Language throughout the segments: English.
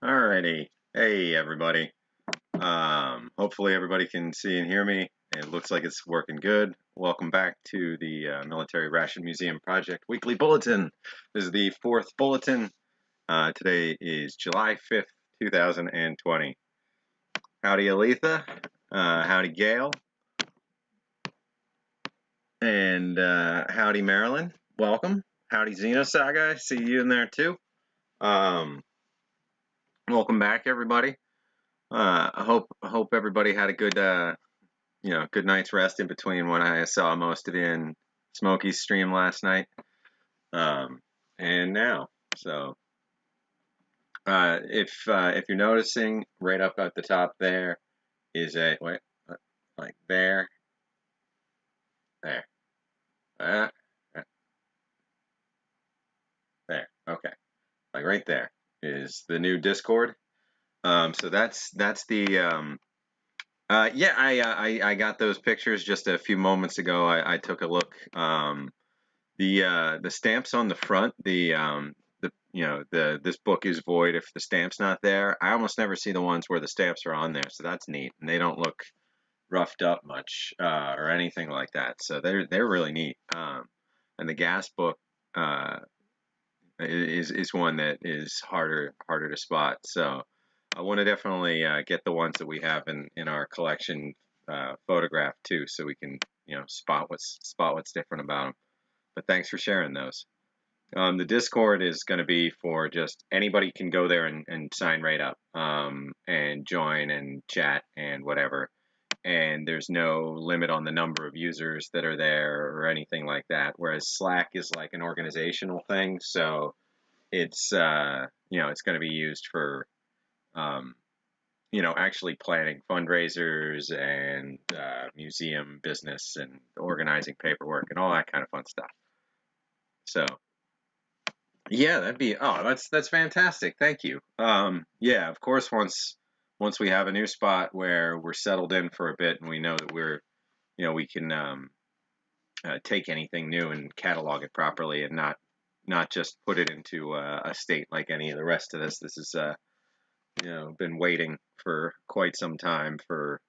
Alrighty. Hey, everybody. Hopefully everybody can see and hear me. It looks like it's working good. Welcome back to the Military Ration Museum Project Weekly Bulletin. This is the fourth bulletin. Today is July 5th, 2020. Howdy, Aletha. Howdy, Gail. And howdy, Marilyn. Welcome. Howdy, Xenosaga. I see you in there, too. Welcome back, everybody. I hope everybody had a good good night's rest in between when I saw most of it in Smokey's stream last night, and now. So if you're noticing, right up at the top there is a like there, uh, there. Okay, like right there is the new Discord. So that's the. Yeah, I got those pictures just a few moments ago. I took a look. The stamps on the front, this book is void if the stamp's not there. I almost never see the ones where the stamps are on there, so that's neat, and they don't look roughed up much or anything like that. So they're really neat. And the gas book is one that is harder to spot. So I want to definitely get the ones that we have in our collection photographed too, so we can spot what's different about them. But thanks for sharing those. The Discord is going to be for just anybody can go there and sign right up and join and chat and whatever. And there's no limit on the number of users that are there or anything like that. Whereas Slack is like an organizational thing, so it's it's going to be used for actually planning fundraisers and museum business and organizing paperwork and all that kind of fun stuff. So yeah, that's fantastic. Thank you. Yeah, of course once we have a new spot where we're settled in for a bit and we know that we can take anything new and catalog it properly and not just put it into a state like any of the rest of this. This is been waiting for quite some time for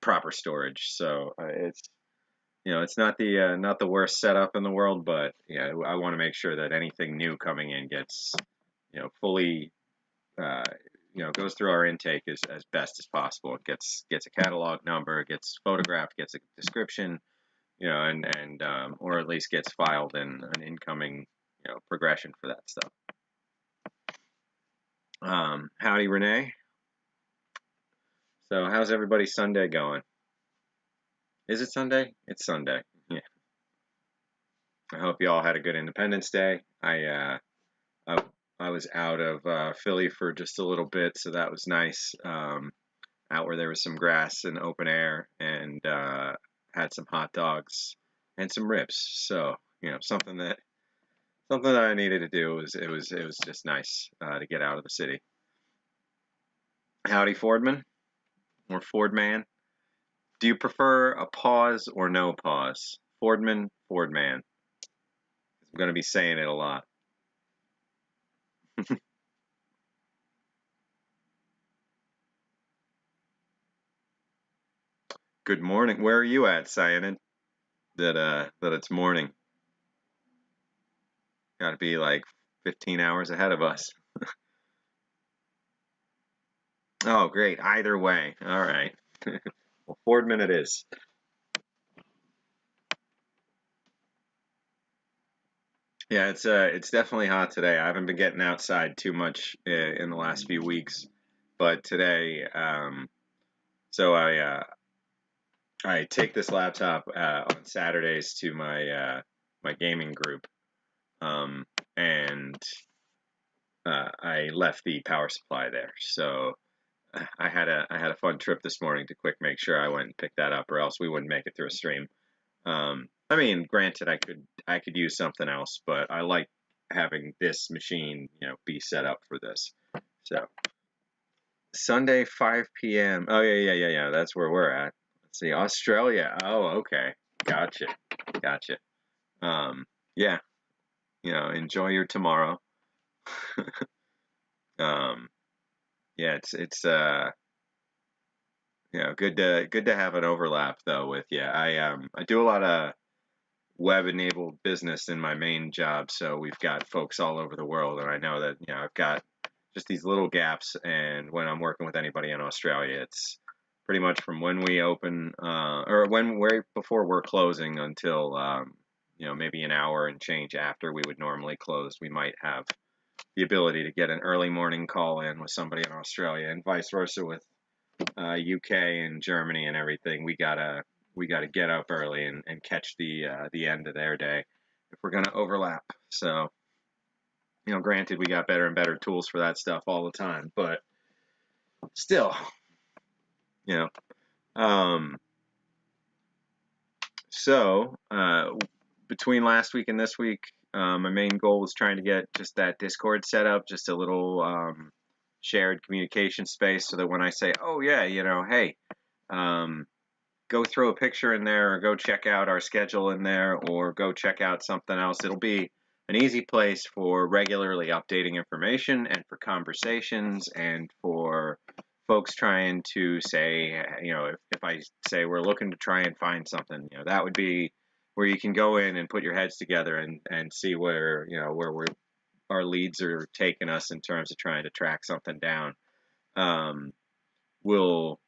proper storage. So it's not the worst setup in the world, but yeah, I want to make sure that anything new coming in gets fully goes through our intake as best as possible. It gets a catalog number, gets photographed, gets a description, and or at least gets filed in an incoming progression for that stuff. Howdy, Renee. So how's everybody's Sunday going? Is it Sunday? It's Sunday. Yeah. I hope you all had a good Independence Day. I was out of Philly for just a little bit, so that was nice. Out where there was some grass and open air, and had some hot dogs and some ribs. So something that I needed to do. It was just nice to get out of the city. Howdy, Fordman or Fordman. Do you prefer a pause or no pause? Fordman, Fordman. I'm going to be saying it a lot. Good morning. Where are you at, Cyanid? That it's morning. Got to be like 15 hours ahead of us. Oh, great. Either way. All right. Well, Fordman it is. Yeah, it's definitely hot today. I haven't been getting outside too much in the last few weeks, but today, so I take this laptop on Saturdays to my gaming group, and I left the power supply there. So I had a fun trip this morning to quick make sure I went and picked that up, or else we wouldn't make it through a stream. I mean, granted, I could use something else, but I like having this machine, be set up for this. So Sunday, 5 p.m. Oh yeah. That's where we're at. Let's see, Australia. Oh, okay, gotcha. Yeah, enjoy your tomorrow. um, yeah, it's good to have an overlap though with I do a lot of web enabled business in my main job, so we've got folks all over the world, and I know that I've got just these little gaps, and when I'm working with anybody in Australia, it's pretty much from when we open or when we're before we're closing until maybe an hour and change after we would normally close. We might have the ability to get an early morning call in with somebody in Australia, and vice versa with UK and Germany and everything. We gotta get up early and catch the end of their day if we're gonna overlap. So granted, we got better and better tools for that stuff all the time, but still, you know. Um, so between last week and this week, my main goal was trying to get just that Discord set up, just a little shared communication space, so that when I say, oh yeah, hey, go throw a picture in there, or go check out our schedule in there, or go check out something else, it'll be an easy place for regularly updating information, and for conversations, and for folks trying to say, if I say we're looking to try and find something, that would be where you can go in and put your heads together and see where our leads are taking us in terms of trying to track something down. We'll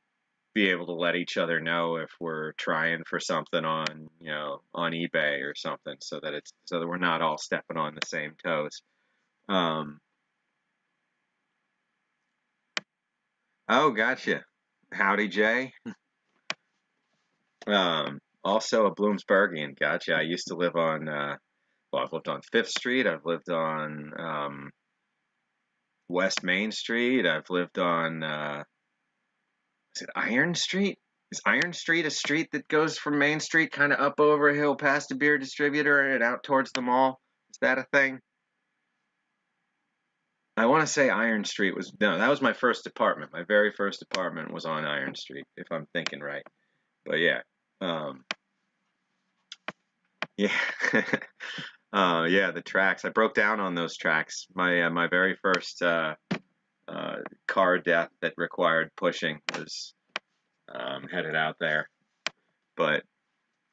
be able to let each other know if we're trying for something on eBay or something, so that we're not all stepping on the same toes. Oh, gotcha. Howdy, Jay. Also a Bloomsburgian. Gotcha. I used to live on I've lived on Fifth Street. I've lived on West Main Street. I've lived on is it Iron Street? Is Iron Street a street that goes from Main Street kind of up over a hill past a beer distributor and out towards the mall? Is that a thing? I want to say Iron Street was, no, that was my first apartment. My very first apartment was on Iron Street, if I'm thinking right. But yeah. Yeah. Yeah, the tracks. I broke down on those tracks. My very first car death that required pushing was headed out there. But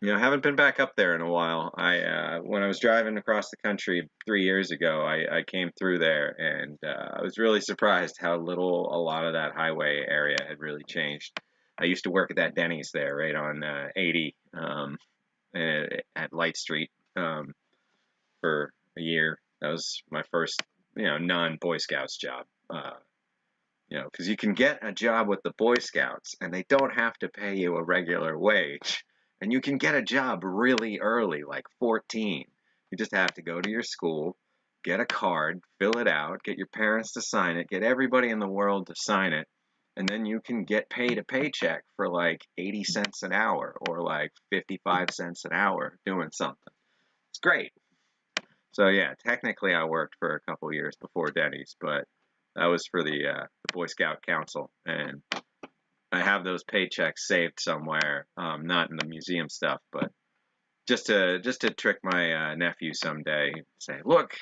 I haven't been back up there in a while. When I was driving across the country 3 years ago, I came through there, and I was really surprised how little a lot of that highway area had really changed. I used to work at that Denny's there, right on 80 at Light Street for a year. That was my first, non-Boy Scouts job. Because you can get a job with the Boy Scouts, and they don't have to pay you a regular wage. And you can get a job really early, like 14. You just have to go to your school, get a card, fill it out, get your parents to sign it, get everybody in the world to sign it, and then you can get paid a paycheck for like 80 cents an hour or like 55 cents an hour doing something. It's great. So yeah, technically I worked for a couple years before Denny's, but that was for the Boy Scout Council, and I have those paychecks saved somewhere, not in the museum stuff, but just to trick my nephew someday. Say, look,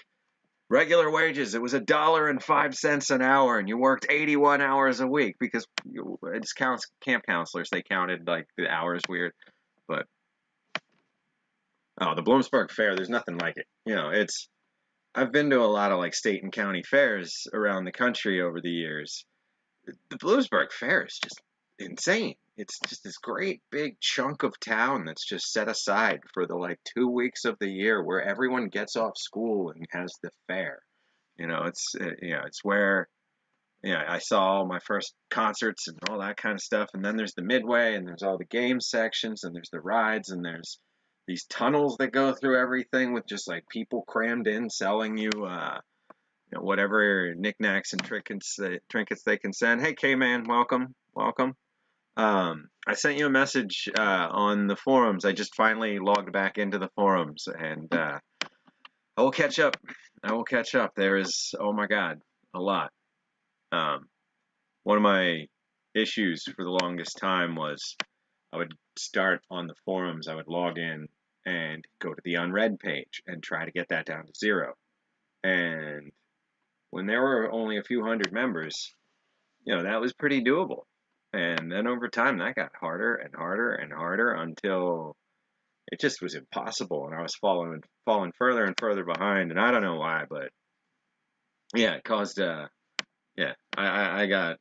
regular wages, it was $1.05 an hour, and you worked 81 hours a week, because it's camp counselors. They counted like the hours weird, but the Bloomsburg Fair, there's nothing like it. I've been to a lot of like state and county fairs around the country over the years. The Bloomsburg Fair is just insane. It's just this great big chunk of town that's just set aside for the like 2 weeks of the year where everyone gets off school and has the fair. It's where I saw all my first concerts and all that kind of stuff. And then there's the Midway, and there's all the game sections, and there's the rides, and there's these tunnels that go through everything with just like people crammed in selling you whatever knickknacks and trinkets they can send. Hey, K-Man, welcome. I sent you a message on the forums. I just finally logged back into the forums, and I will catch up. There is, oh my God, a lot. One of my issues for the longest time was I would start on the forums. I would log in and go to the unread page and try to get that down to 0. And when there were only a few hundred members, that was pretty doable. And then over time, that got harder and harder and harder until it just was impossible, and I was falling further and further behind. And I don't know why, but yeah, it caused yeah, I got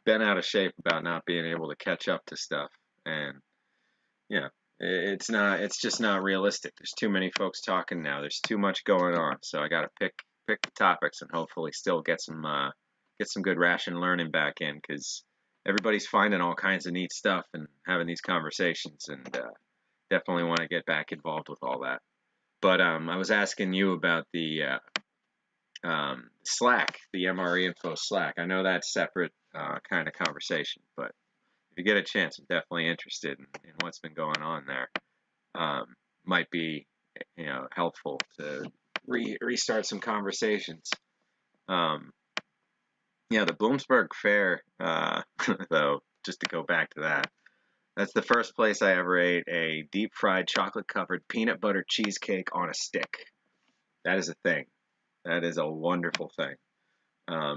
bent out of shape about not being able to catch up to stuff, and yeah, it's just not realistic. There's too many folks talking now. There's too much going on, so I got to pick the topics and hopefully still get some good ration learning back in, because everybody's finding all kinds of neat stuff and having these conversations, and definitely want to get back involved with all that. But I was asking you about the Slack, the MRE info Slack. I know that's separate kind of conversation, but if you get a chance, I'm definitely interested in what's been going on there. Might be, helpful to restart some conversations. Um, yeah, the Bloomsburg Fair, though, just to go back to that, that's the first place I ever ate a deep fried chocolate covered peanut butter cheesecake on a stick. That is a thing. That is a wonderful thing.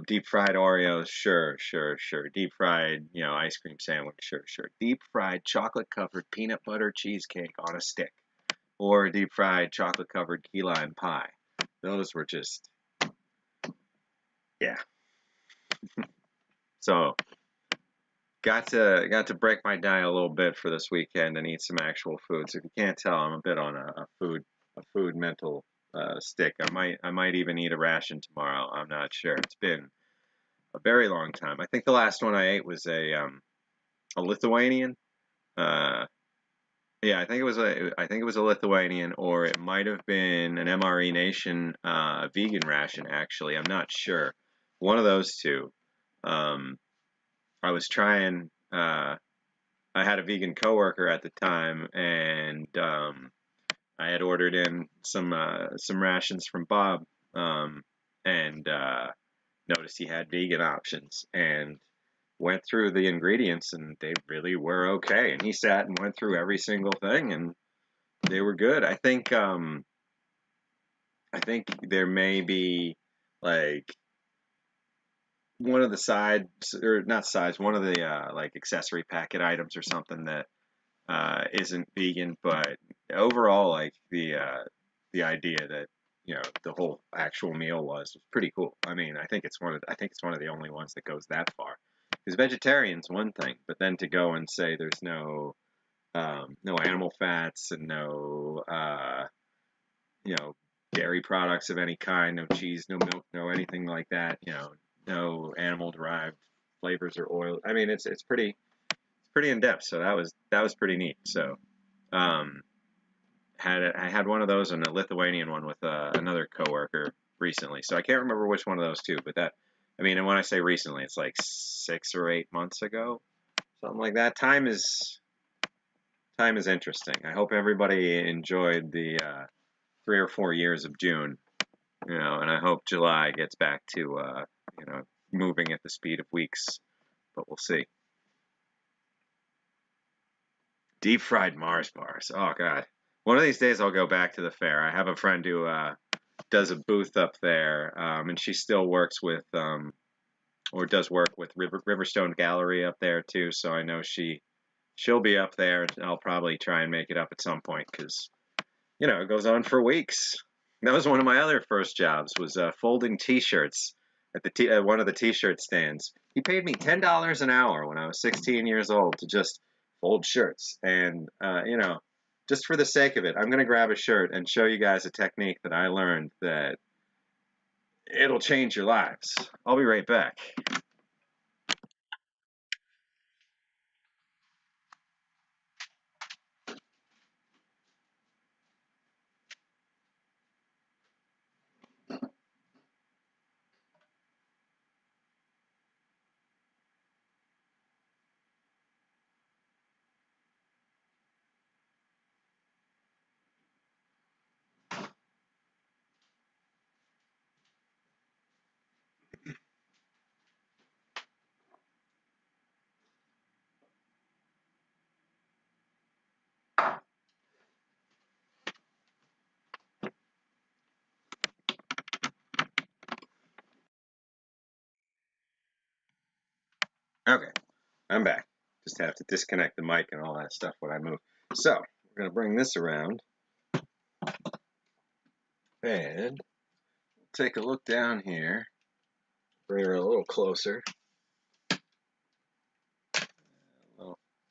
Deep fried Oreos, sure, sure, sure. Deep fried, ice cream sandwich, sure, sure. Deep fried chocolate covered peanut butter cheesecake on a stick, or deep fried chocolate covered key lime pie. Those were just, yeah. So got to break my diet a little bit for this weekend and eat some actual food. So if you can't tell, I'm a bit on a food mental stick. I might even eat a ration tomorrow. I'm not sure. It's been a very long time. I think the last one I ate was a Lithuanian. Uh, yeah, I think it was a Lithuanian, or it might have been an MRE Nation vegan ration. Actually, I'm not sure. One of those two. Um, I was trying. I had a vegan coworker at the time, and I had ordered in some rations from Bob, and noticed he had vegan options, and went through the ingredients, and they really were okay. And he sat and went through every single thing, and they were good. I think there may be like one of the sides, or not sides, one of the like accessory packet items or something that isn't vegan, but overall, like the idea that the whole actual meal was pretty cool. I mean, I think it's one of the only ones that goes that far. Because vegetarian's one thing, but then to go and say there's no animal fats and no dairy products of any kind, no cheese, no milk, no anything like that, no animal derived flavors or oil. I mean, it's pretty in depth. So that was pretty neat. So um, I had one of those and a Lithuanian one with another coworker recently. So I can't remember which one of those two, but I mean, and when I say recently, it's like 6 or 8 months ago, something like that. Time is interesting. I hope everybody enjoyed the 3 or 4 years of June, and I hope July gets back to moving at the speed of weeks, but we'll see. Deep fried Mars bars. Oh God. One of these days I'll go back to the fair. I have a friend who does a booth up there, and she still works with or does work with Riverstone Gallery up there too. So I know she'll be up there, and I'll probably try and make it up at some point, because it goes on for weeks. That was one of my other first jobs, was folding T-shirts at one of the T-shirt stands. He paid me $10 an hour when I was 16 years old to just fold shirts, and just for the sake of it, I'm gonna grab a shirt and show you guys a technique that I learned that it'll change your lives. I'll be right back. Okay, I'm back. Just have to disconnect the mic and all that stuff when I move. So, we're going to bring this around. And take a look down here. Bring her a little closer.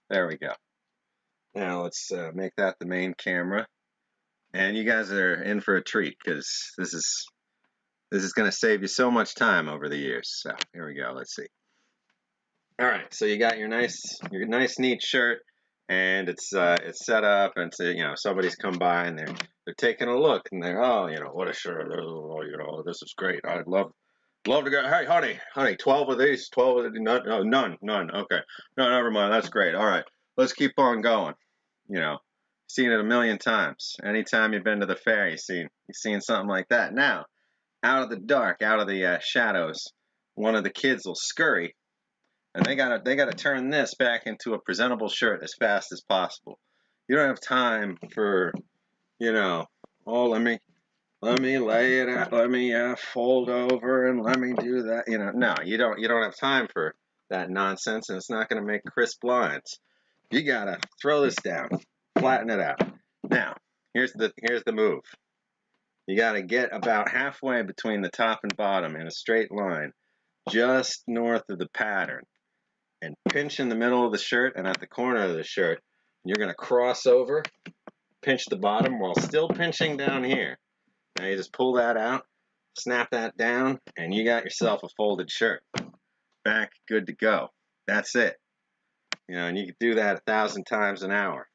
There we go. Now let's make that the main camera. And you guys are in for a treat because this is going to save you so much time over the years. So here we go. Let's see. All right. So you got your nice neat shirt, and it's set up, and so, somebody's come by and they're taking a look, and they're, oh, what a shirt. Oh, this is great. I'd love to go. Hey, honey, 12 of these, 12 of these, none. Okay, no, never mind. That's great. All right, let's keep on going. Seen it a million times. Anytime you've been to the fair, you've seen something like that. Now, out of the dark, out of the shadows, one of the kids will scurry, and they gotta turn this back into a presentable shirt as fast as possible. You don't have time for, oh, let me lay it out, let me fold over, and let me do that. No, you don't have time for that nonsense, and it's not going to make crisp lines. You gotta throw this down, flatten it out. Now, here's the move. You gotta get about halfway between the top and bottom in a straight line, just north of the pattern, and pinch in the middle of the shirt and at the corner of the shirt. You're gonna cross over, pinch the bottom while still pinching down here. Now you just pull that out, snap that down, and you got yourself a folded shirt. Back, good to go. That's it. And you can do that 1,000 times an hour.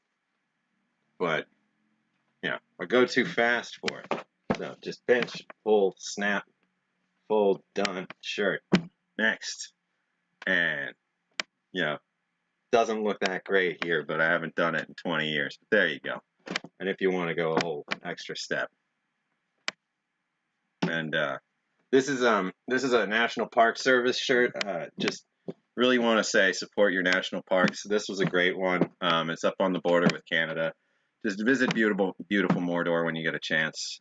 But, I go too fast for it. So just pinch, pull, snap, fold, done, shirt. Next. And, doesn't look that great here, but I haven't done it in 20 years. But there you go. And if you want to go a whole extra step. And this is a National Park Service shirt. Just really want to say support your national parks. This was a great one. It's up on the border with Canada. Just visit beautiful Mordor when you get a chance.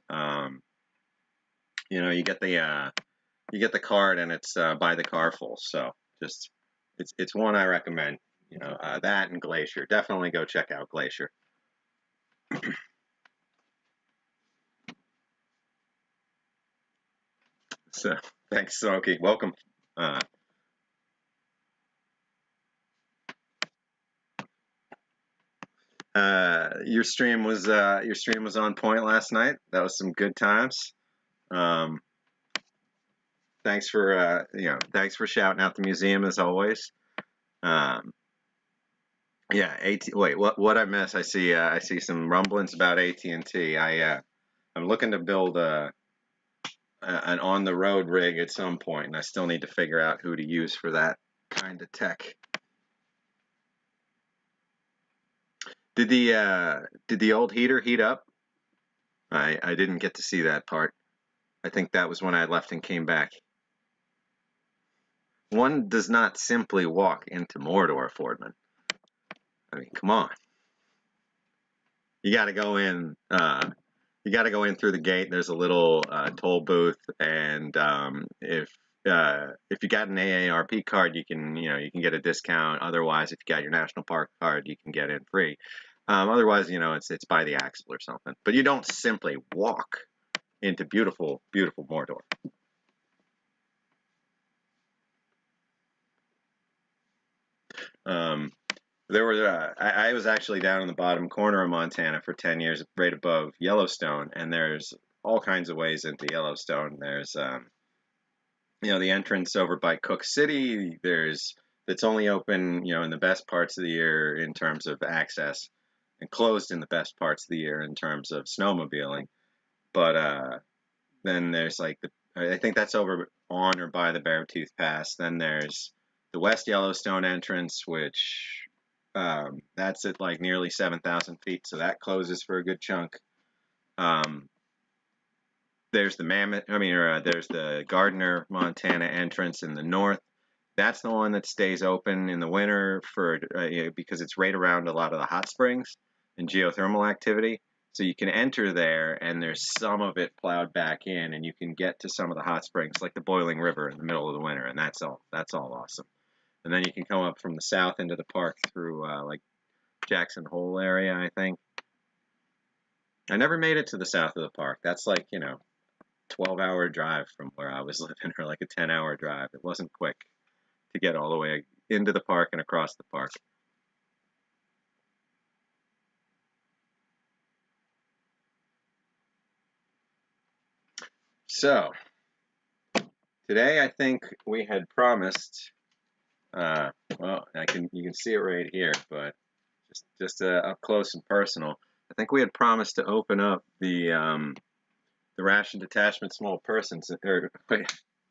You get the card and it's buy the car full. So just it's one I recommend. That and Glacier. Definitely go check out Glacier. So thanks, Smokey. Welcome. Your stream was on point last night. That was some good times. Thanks for shouting out the museum as always. Yeah, wait, what I miss? I see some rumblings about AT&T. I'm looking to build an on the road rig at some point, and I still need to figure out who to use for that kind of tech. Did the old heater heat up? I didn't get to see that part. I think that was when I left and came back. One does not simply walk into Mordor, Fordman. I mean, come on. You got to go in. You got to go in through the gate. There's a little toll booth, and if you got an AARP card, you can get a discount. Otherwise, if you got your National Park card, you can get in free. Otherwise, it's by the axle or something. But you don't simply walk into beautiful Mordor. I was actually down in the bottom corner of Montana for 10 years, right above Yellowstone, and there's all kinds of ways into Yellowstone. There's the entrance over by Cook City. It's only open in the best parts of the year in terms of access, and closed in the best parts of the year in terms of snowmobiling. But then there's I think that's over on or by the Beartooth Pass. Then there's the West Yellowstone entrance, which that's at nearly 7,000 feet, so that closes for a good chunk. There's the there's the Gardner, Montana entrance in the north. That's the one that stays open in the winter because it's right around a lot of the hot springs and geothermal activity. So you can enter there, and there's some of it plowed back in, and you can get to some of the hot springs, like the Boiling River, in the middle of the winter, and that's all awesome. and then you can come up from the south into the park through like Jackson Hole area, I think. I never made it to the south of the park. That's like, 12-hour drive from where I was living, or like a 10-hour drive. It wasn't quick to get all the way into the park and across the park. So, today I think we had promised, well, you can see it right here, but just up close and personal. I think we had promised to open up the Ration Detachment Small Persons, or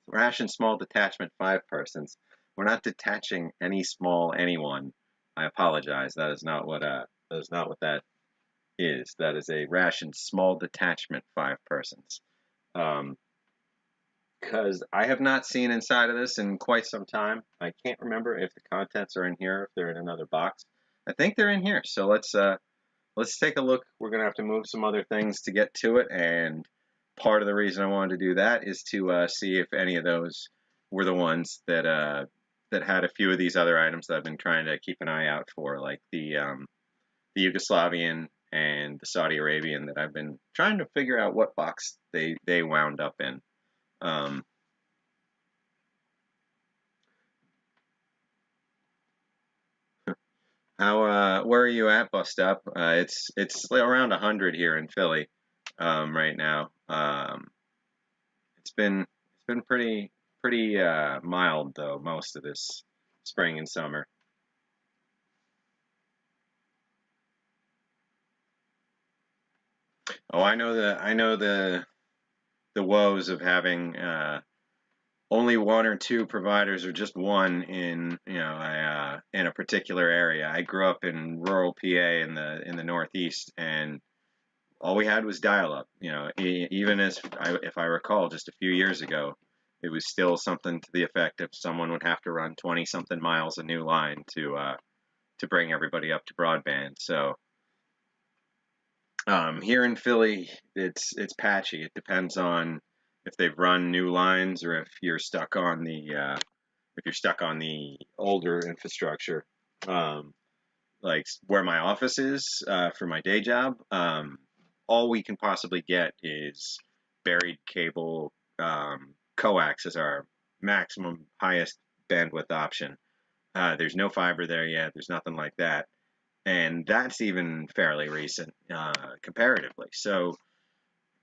Ration Small Detachment 5 Persons. We're not detaching any small anyone. I apologize. That is not what that is. That is a Ration Small Detachment 5 Persons. Because I have not seen inside of this in quite some time. I can't remember if the contents are in here, if they're in another box. I think they're in here. So let's take a look. We're gonna have to move some other things to get to it, and part of the reason I wanted to do that is to see if any of those were the ones that had a few of these other items that I've been trying to keep an eye out for, like the Yugoslavian and the Saudi Arabian, that I've been trying to figure out what box they wound up in. Where are you at, Bust Up? It's around 100 here in Philly right now. It's been pretty mild though most of this spring and summer. Oh, I know the woes of having only one or two providers, or just one in a particular area. I grew up in rural PA in the Northeast, and all we had was dial-up. Even if I recall, just a few years ago, it was still something to the effect of someone would have to run 20 something miles a new line to bring everybody up to broadband. So here in Philly, it's patchy. It depends on if they've run new lines, or if you're stuck on the older infrastructure. Like where my office is for my day job, all we can possibly get is buried cable. Coax is our maximum highest bandwidth option. There's no fiber there yet. There's nothing like that, and that's even fairly recent comparatively. So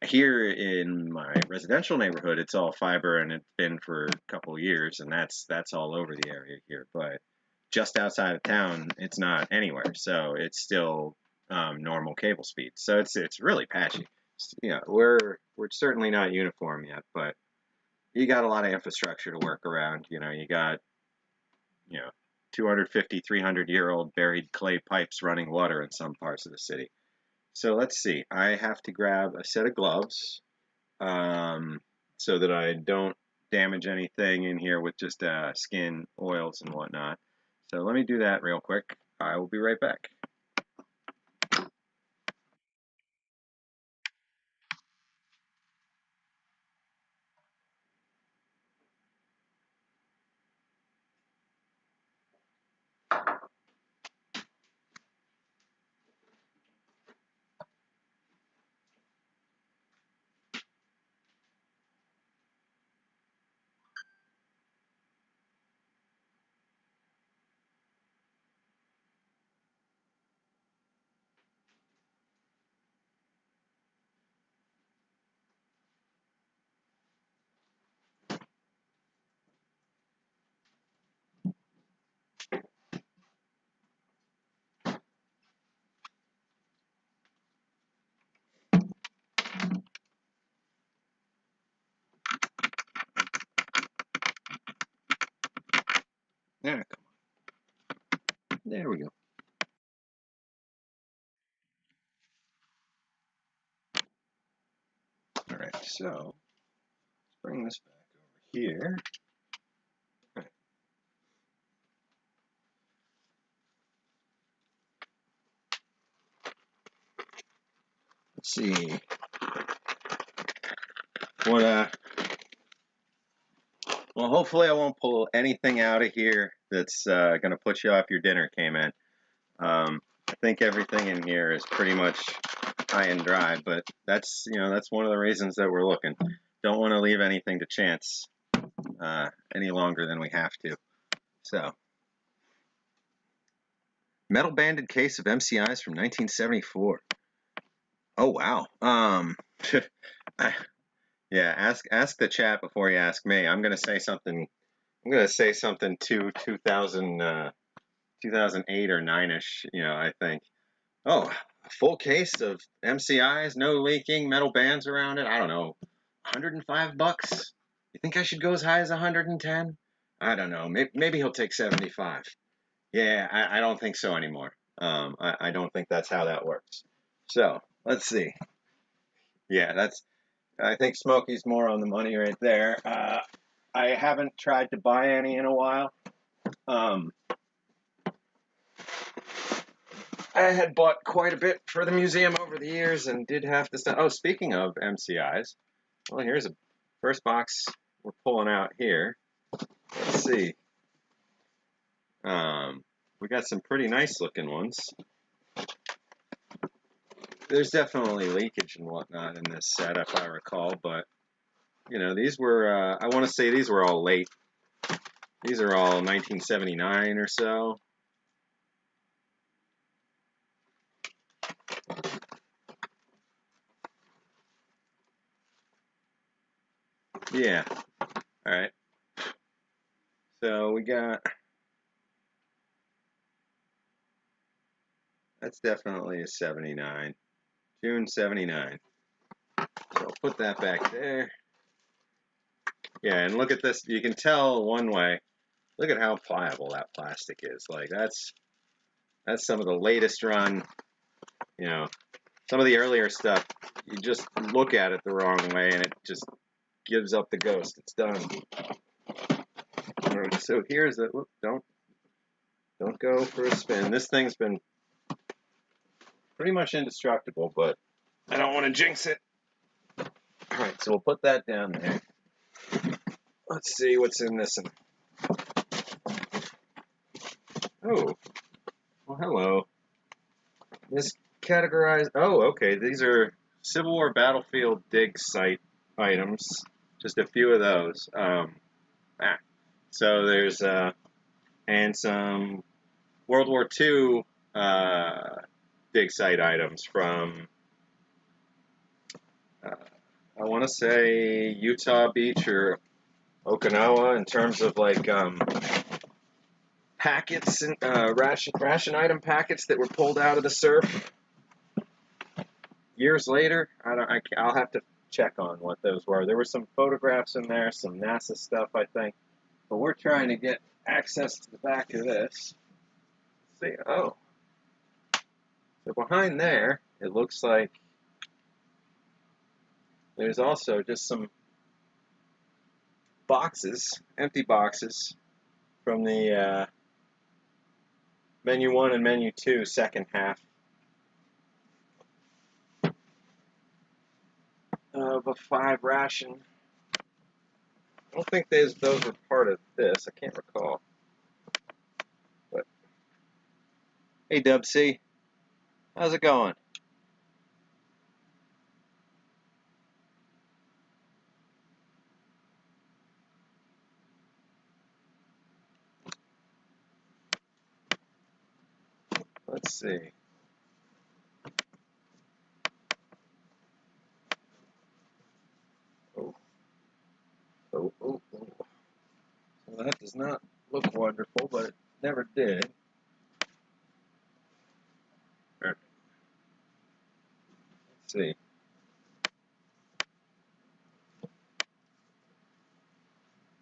here in my residential neighborhood, it's all fiber, and it's been for a couple of years, and that's all over the area here. But just outside of town, it's not anywhere, so it's still normal cable speed. So it's really patchy. We're certainly not uniform yet, but you got a lot of infrastructure to work around. You got 250, 300-year-old buried clay pipes running water in some parts of the city. So let's see. I have to grab a set of gloves so that I don't damage anything in here with just skin, oils, and whatnot. So let me do that real quick. I will be right back. Yeah, come on. There we go. All right, so let's bring this back over here. All right. Let's see what Well, hopefully I won't pull anything out of here that's going to put you off your dinner, K-Man. I think everything in here is pretty much high and dry, but that's one of the reasons that we're looking. Don't want to leave anything to chance any longer than we have to. So, metal banded case of MCIs from 1974. Oh wow. Yeah. Ask the chat before you ask me. I'm gonna say something. I'm gonna say something to 2008 or 9ish. I think. Oh, a full case of MCIs, no leaking, metal bands around it. I don't know, $105. You think I should go as high as 110? I don't know. Maybe he'll take 75. Yeah, I don't think so anymore. I don't think that's how that works. So let's see. Yeah, I think Smokey's more on the money right there. I haven't tried to buy any in a while. I had bought quite a bit for the museum over the years and did have to sell. Oh, speaking of MCIs, well, here's a first box we're pulling out here. Let's see. We got some pretty nice looking ones. There's definitely leakage and whatnot in this set, if I recall, but these were, I want to say these were all late. These are all 1979 or so. Yeah. All right. So we got, that's definitely a 79. June 79. So I'll put that back there. Yeah, and look at this. You can tell one way. Look at how pliable that plastic is. Like that's some of the latest run. Some of the earlier stuff, you just look at it the wrong way and it just gives up the ghost. It's done. So here's the. Whoop, don't go for a spin. This thing's been pretty much indestructible, but I don't want to jinx it. All right, so we'll put that down there. Let's see what's in this one. Oh, well, hello. This categorized. Oh, okay. These are Civil War battlefield dig site items. Just a few of those. So there's and some World War II dig site items from I want to say Utah Beach or Okinawa in terms of like packets and ration item packets that were pulled out of the surf years later. I'll have to check on what those were. There were some photographs in there, some NASA stuff, I think. But we're trying to get access to the back of this. Let's see, oh. So behind there, it looks like there's also just some boxes, empty boxes, from the Menu 1 and Menu 2 second half of a 5 ration. I don't think those were part of this. I can't recall. But hey, Dub C, how's it going? Let's see. Oh. So that does not look wonderful, but it never did. All right. Let's see.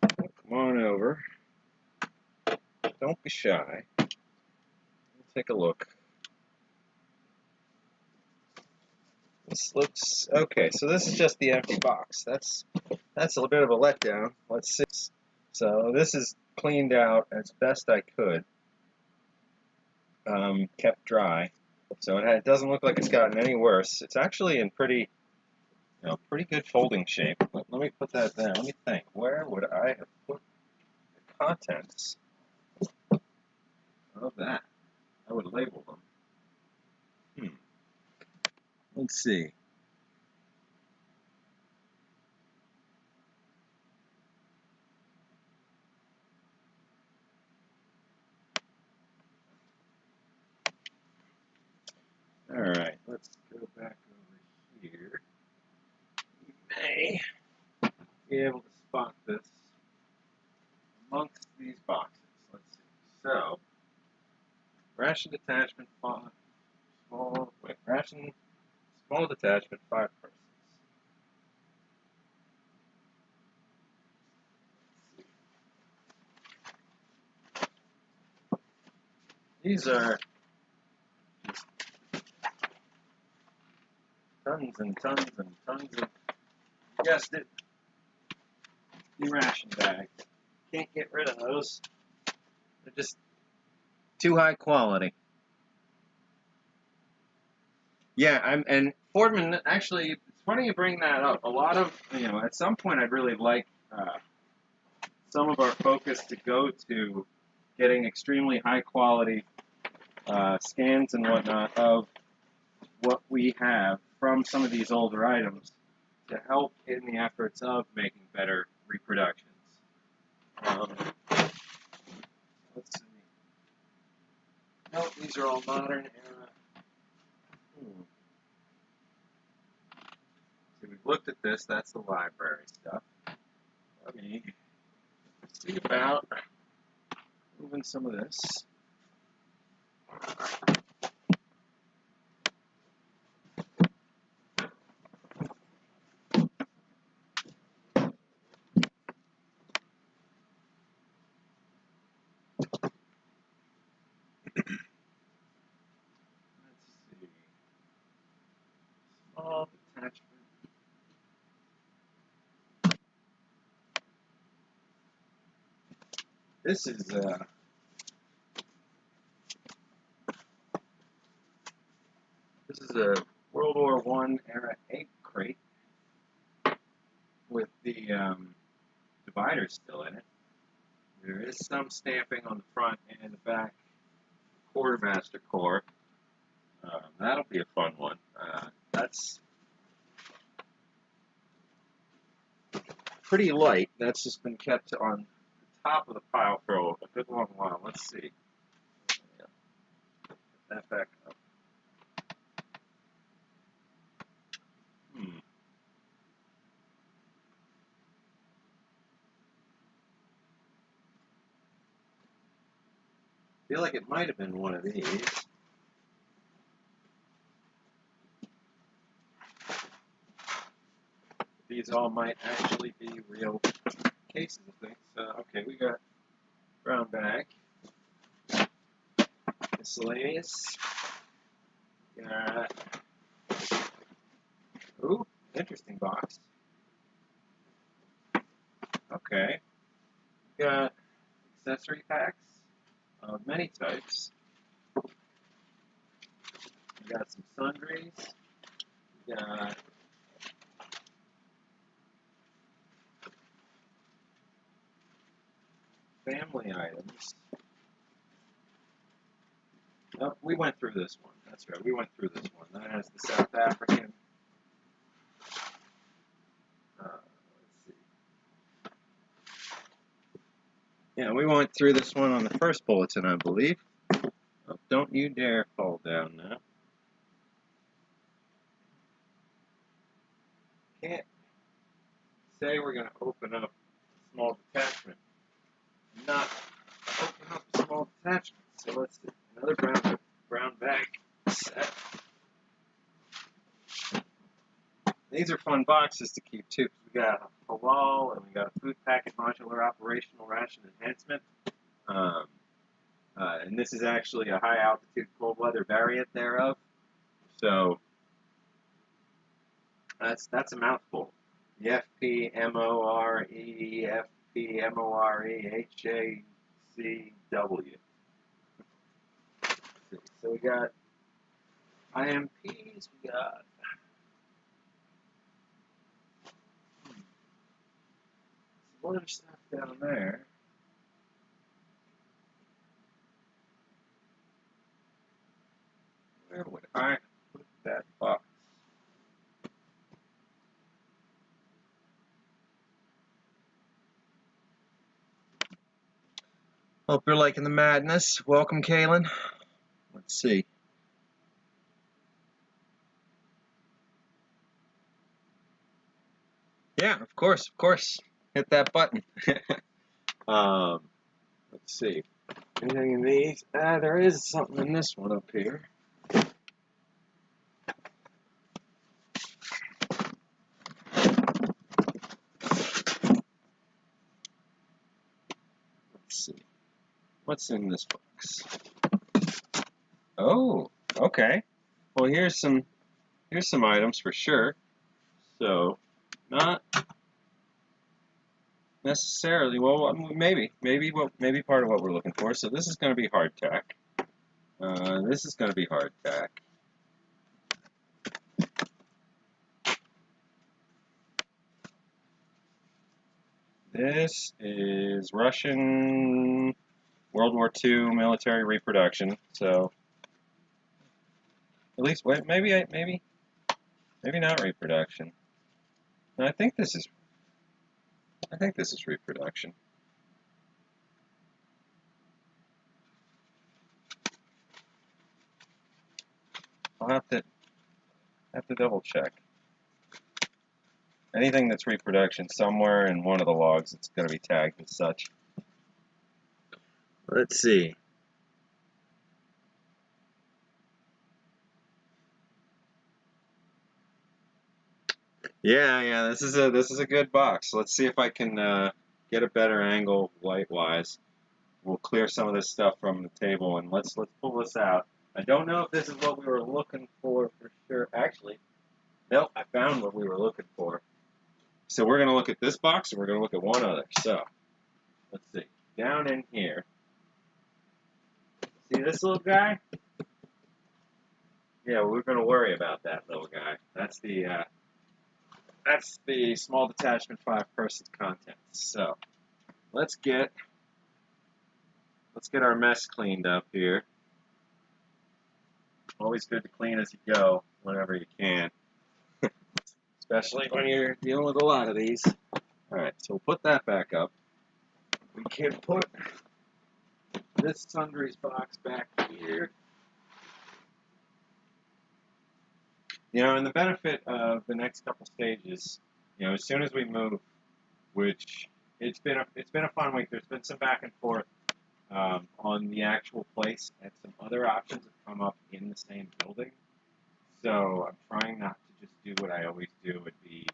Come on over. Don't be shy. Take a look. This looks okay. So this is just the empty box. That's a little bit of a letdown. Let's see. So this is cleaned out as best I could. Kept dry. So it doesn't look like it's gotten any worse. It's actually in pretty good folding shape. Let me put that there. Let me think. Where would I have put contents of that. I would label them. Let's see. All right, let's go back over here. You may be able to spot this amongst these boxes. Let's see. So, ration detachment, ration small detachment, 5 persons. These are just tons and tons and tons of, you guessed it, the ration bags. Can't get rid of those. They're just too high quality. Yeah, and Fordman, actually, it's funny you bring that up. A lot of, at some point I'd really like some of our focus to go to getting extremely high quality scans and whatnot of what we have from some of these older items to help in the efforts of making better reproductions. Let's see. Nope, these are all modern era. So we've looked at this, that's the library stuff. Let me see about moving some of this. Let's see. Small detachment. This is a World War I era egg crate with the dividers still in it. There is some stamping on the front and the back quartermaster core. That'll be a fun one. That's pretty light. That's just been kept on the top of the pile for a good long while. Let's see. Put that back up. I feel like it might have been one of these. These all might actually be real cases of things. Okay, we got brown bag, miscellaneous. Got, ooh, interesting box. Okay, got accessory packs of many types. We got some sundries. We got family items. Oh, we went through this one. That's right, we went through this one. That has the South African. Let's see. Yeah, we went through this one on the first bulletin, I believe. Oh, don't you dare fall down now. Can't say we're going to open up a small detachment. Not open up a small detachment. So let's see. Another brown bag set. These are fun boxes to keep too. We got a halal and we got a food packet modular operational ration enhancement. And this is actually a high altitude cold weather variant thereof. So that's a mouthful. The FPMORE So we got IMPs, we got some other stuff down there. Where would I put that box? Hope you're liking the madness. Welcome, Kaylin. Let's see. Yeah, of course. Hit that button. Let's see. Anything in these? There is something in this one up here. Let's see. What's in this box? Oh, okay. Well, here's some items for sure. So, not necessarily. Well, maybe part of what we're looking for. So this is going to be hardtack. This is going to be hardtack. This is Russian World War II military reproduction. So at least maybe not reproduction. No, I think this is reproduction. I'll have to double check. Anything that's reproduction, somewhere in one of the logs, it's going to be tagged as such. Let's see. Yeah. This is a good box. Let's see if I can get a better angle light-wise. We'll clear some of this stuff from the table and let's pull this out. I don't know if this is what we were looking for sure. Actually, nope. I found what we were looking for. So we're going to look at this box and we're going to look at one other. So let's see. Down in here. See this little guy? Yeah, we're going to worry about that little guy. That's the small detachment 5-person contents. So let's get our mess cleaned up here. Always good to clean as you go, whenever you can, especially when you're dealing with a lot of these. All right, so we'll put that back up. We can put this sundries box back here. You know, and the benefit of the next couple stages, you know, as soon as we move, which it's been a fun week. There's been some back and forth on the actual place, and some other options have come up in the same building. So I'm trying not to just do what I always do, and be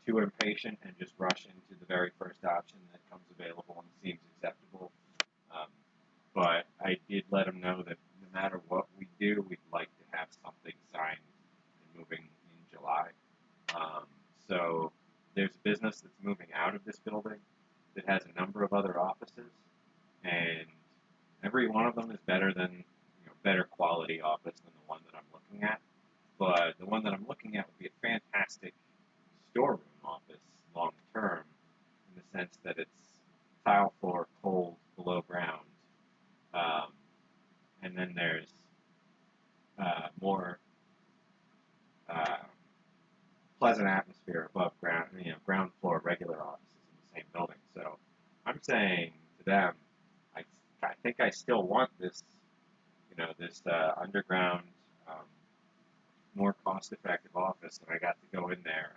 too impatient and just rush into the very first option that comes available and seems acceptable. But I did let them know that no matter what we do, we'd like to have something signed and moving in July. So there's a business that's moving out of this building that has a number of other offices, and every one of them is better quality office than the one that I'm looking at. But the one that I'm looking at would be a fantastic storeroom office long term, in the sense that it's tile floor, cold, below ground, and then there's more pleasant atmosphere above ground, ground floor regular offices in the same building. So I'm saying to them, I think I still want this, this underground, more cost-effective office, and I got to go in there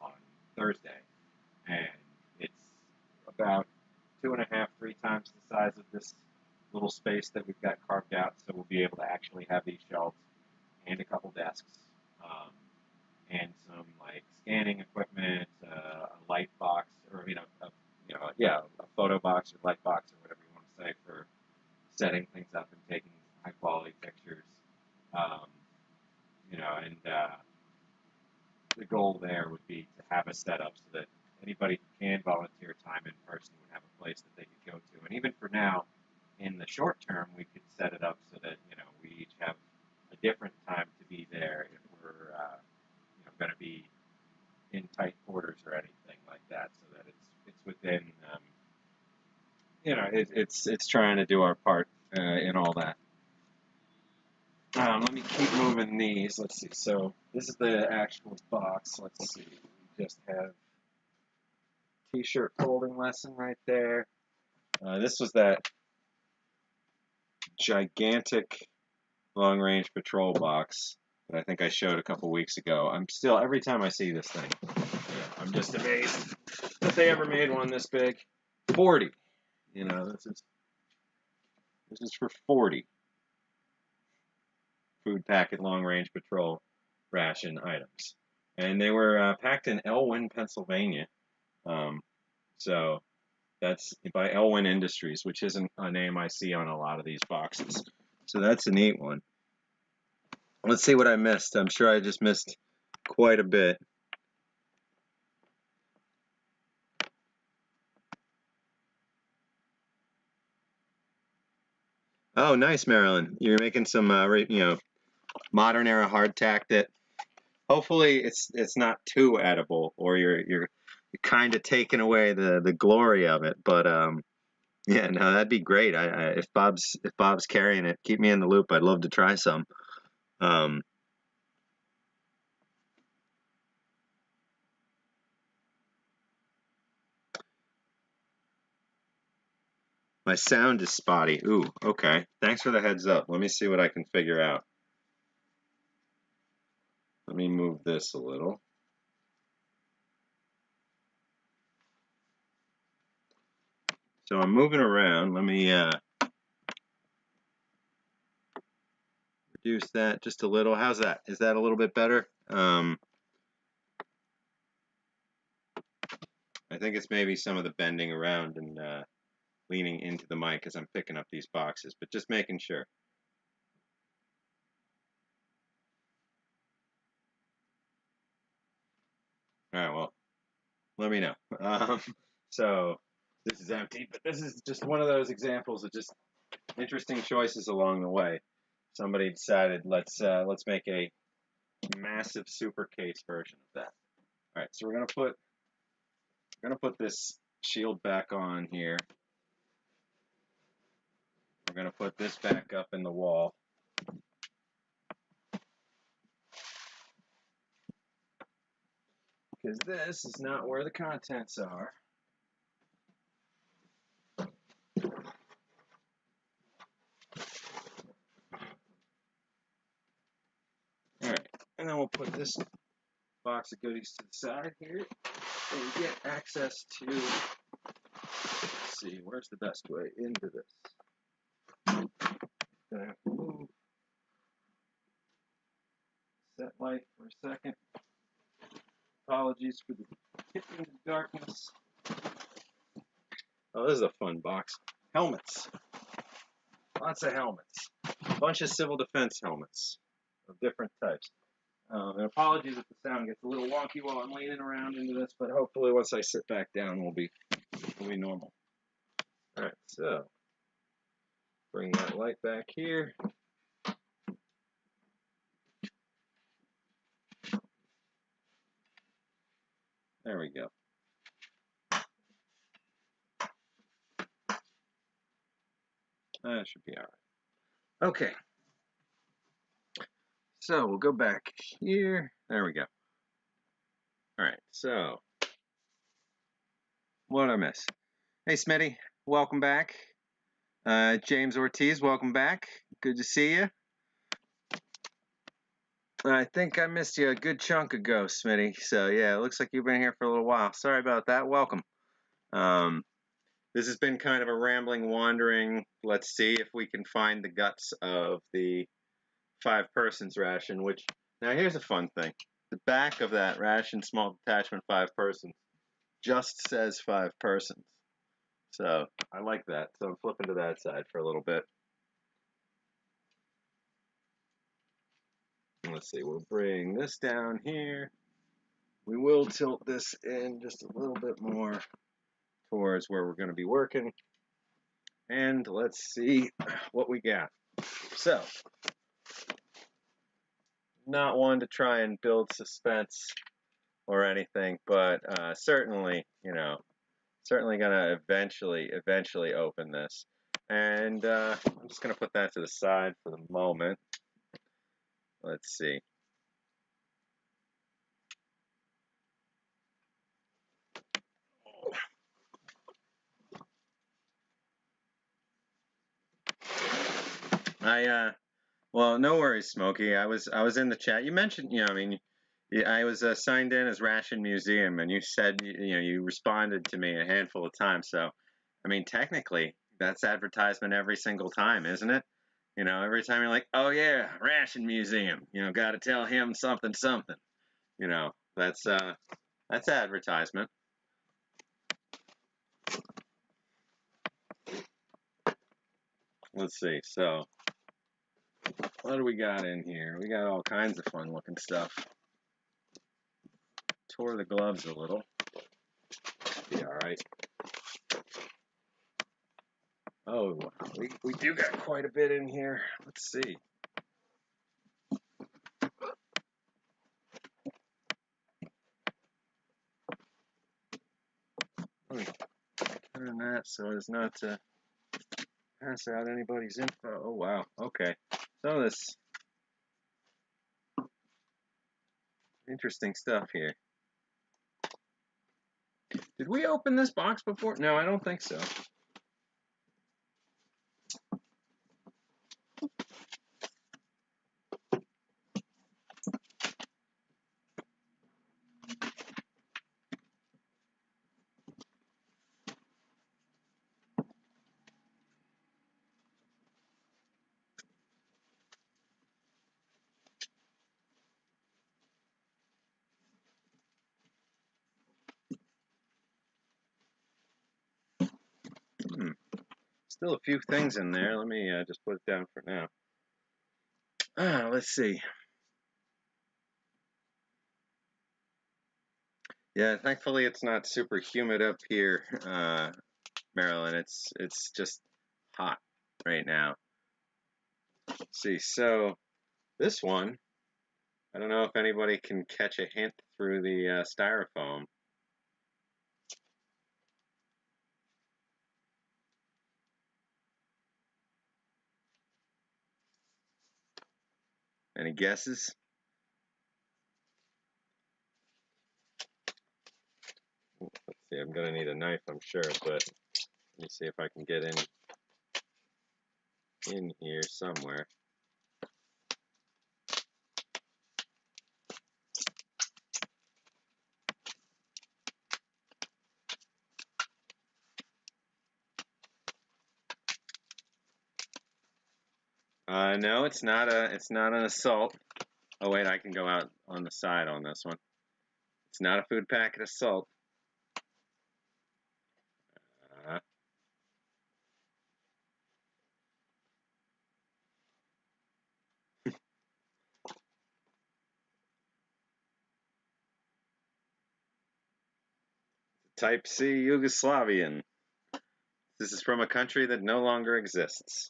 on Thursday, and it's about 2.5, 3 times the size of this little space that we've got carved out, so we'll be able to actually have these shelves and a couple desks, and some scanning equipment, a light box, or a photo box or light box or whatever you want to say for setting things up and taking high quality pictures. And the goal there would be to have a setup so that anybody who can volunteer time in person would have a place that they could go to. And even for now, in the short term, we could set it up so that we each have a different time to be there if we're going to be in tight quarters or anything like that, so that it's within it's trying to do our part in all that. Let me keep moving these. Let's see. So this is the actual box. Let's see. We just have T-shirt folding lesson right there. This was that gigantic long-range patrol box that I think I showed a couple weeks ago. I'm still, every time I see this thing, I'm just amazed that they ever made one this big. 40. You know, this is for 40 food packet long-range patrol ration items. And they were packed in Elwyn, Pennsylvania. So that's by Elwyn Industries, which isn't a name I see on a lot of these boxes. So that's a neat one. Let's see what I missed. I'm sure I just missed quite a bit. Oh, nice, Marilyn. You're making some, modern era hardtack that hopefully it's not too edible, or you're kind of taking away the glory of it. But yeah, no, that'd be great. If Bob's carrying it, keep me in the loop. I'd love to try some. Um, my sound is spotty. Ooh, okay. Thanks for the heads up. Let me see what I can figure out. Let me move this a little. So I'm moving around. Let me reduce that just a little. How's that? Is that a little bit better? I think it's maybe some of the bending around and leaning into the mic as I'm picking up these boxes, but just making sure. All right, well, let me know. So this is empty, but this is just one of those examples of just interesting choices along the way. Somebody decided let's make a massive super case version of that. All right, so we're gonna put this shield back on here. We're gonna put this back up in the wall. Because this is not where the contents are. Alright, and then we'll put this box of goodies to the side here and get access to, let's see, where's the best way into this? Gonna have to move set light for a second. Apologies for the hitting the darkness. Oh, this is a fun box. Helmets. Lots of helmets. A bunch of civil defense helmets of different types. And apologies if the sound gets a little wonky while I'm leaning around into this, but hopefully once I sit back down, we'll be normal. All right, so bring that light back here. There we go. That should be all right. Okay. So we'll go back here. There we go. All right, so what did I miss? Hey, Smitty, welcome back. James Ortiz, welcome back. Good to see you. I think I missed you a good chunk ago, Smitty. So yeah, it looks like you've been here for a little while. Sorry about that. Welcome. This has been kind of a rambling, wandering. Let's see if we can find the guts of the 5 persons ration. Which now here's a fun thing: the back of that ration, small detachment, 5 persons, just says 5 persons. So I like that. So I'm flipping to that side for a little bit. Let's see, we'll bring this down here. We will tilt this in just a little bit more towards where we're going to be working. And let's see what we got. So, not one to try and build suspense or anything, but certainly, certainly going to eventually open this. And I'm just going to put that to the side for the moment. Let's see. Well, no worries, Smokey. I was in the chat. You mentioned, I mean, yeah, I was signed in as Ration Museum, and you said, you responded to me a handful of times. So, I mean, technically, that's advertisement every single time, isn't it? Every time you're like, oh yeah, Ration Museum. Got to tell him something, something. That's advertisement. Let's see. So, what do we got in here? We got all kinds of fun looking stuff. Tore the gloves a little. Be all right. Oh, we do got quite a bit in here. Let's see. Turn that so as not to pass out anybody's info. Oh, wow. Okay. Some of this interesting stuff here. Did we open this box before? No, I don't think so. Still a few things in there. Let me just put it down for now. Let's see. Yeah, thankfully it's not super humid up here, Maryland. It's just hot right now. Let's see, so this one, I don't know if anybody can catch a hint through the styrofoam. Any guesses? Let's see, I'm going to need a knife, I'm sure, but let me see if I can get in here somewhere. No, it's not an assault. Oh wait, I can go out on the side on this one. It's not a food packet assault. Type C Yugoslavian. This is from a country that no longer exists.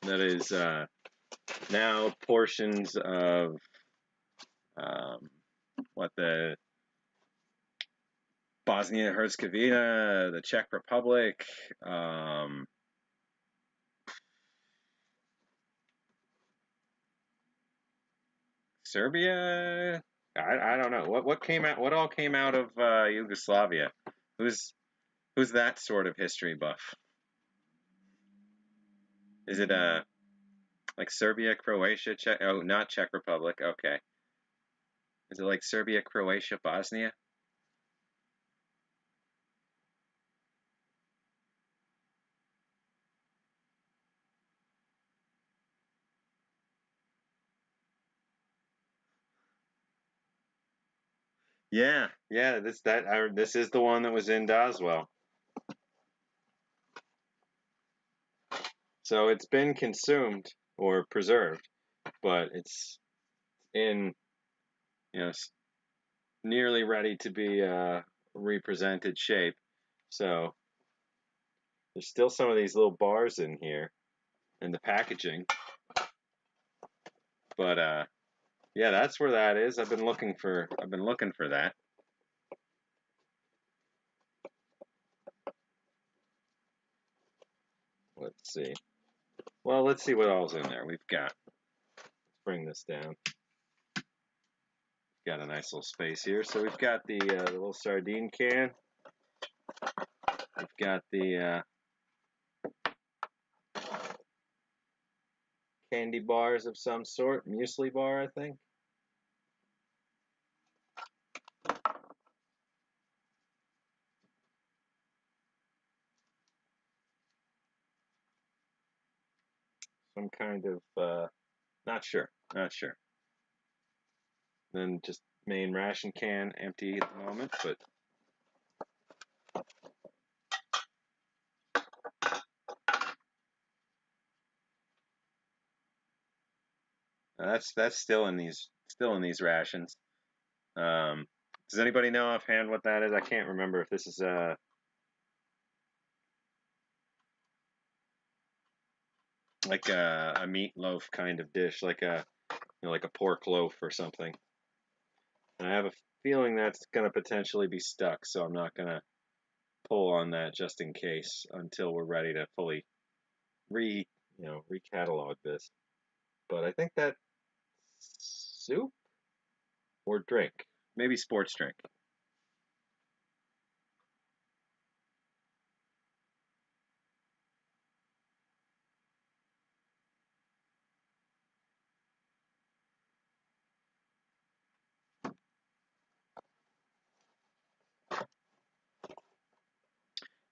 That is now portions of the Bosnia Herzegovina, the Czech Republic, Serbia. I don't know what came out. What all came out of Yugoslavia? Who's that sort of history buff? Is it like Serbia, Croatia, Czech? Oh, not Czech Republic. Okay. Is it like Serbia, Croatia, Bosnia? Yeah. This is the one that was in Doswell. So it's been consumed or preserved, but it's in nearly ready to be represented shape. So there's still some of these little bars in here in the packaging, but yeah, that's where that is. I've been looking for that. Let's see. Well, let's see what all's in there. We've got, let's bring this down. Got a nice little space here. So we've got the little sardine can. We've got the candy bars of some sort, muesli bar, I think. Some kind of, not sure. Then just main ration can, empty at the moment, but that's still in these rations. Does anybody know offhand what that is? I can't remember if this is like a meatloaf kind of dish, like a like a pork loaf or something. And I have a feeling that's going to potentially be stuck, so I'm not going to pull on that just in case until we're ready to fully recatalog this. But I think that's soup or drink, maybe sports drink.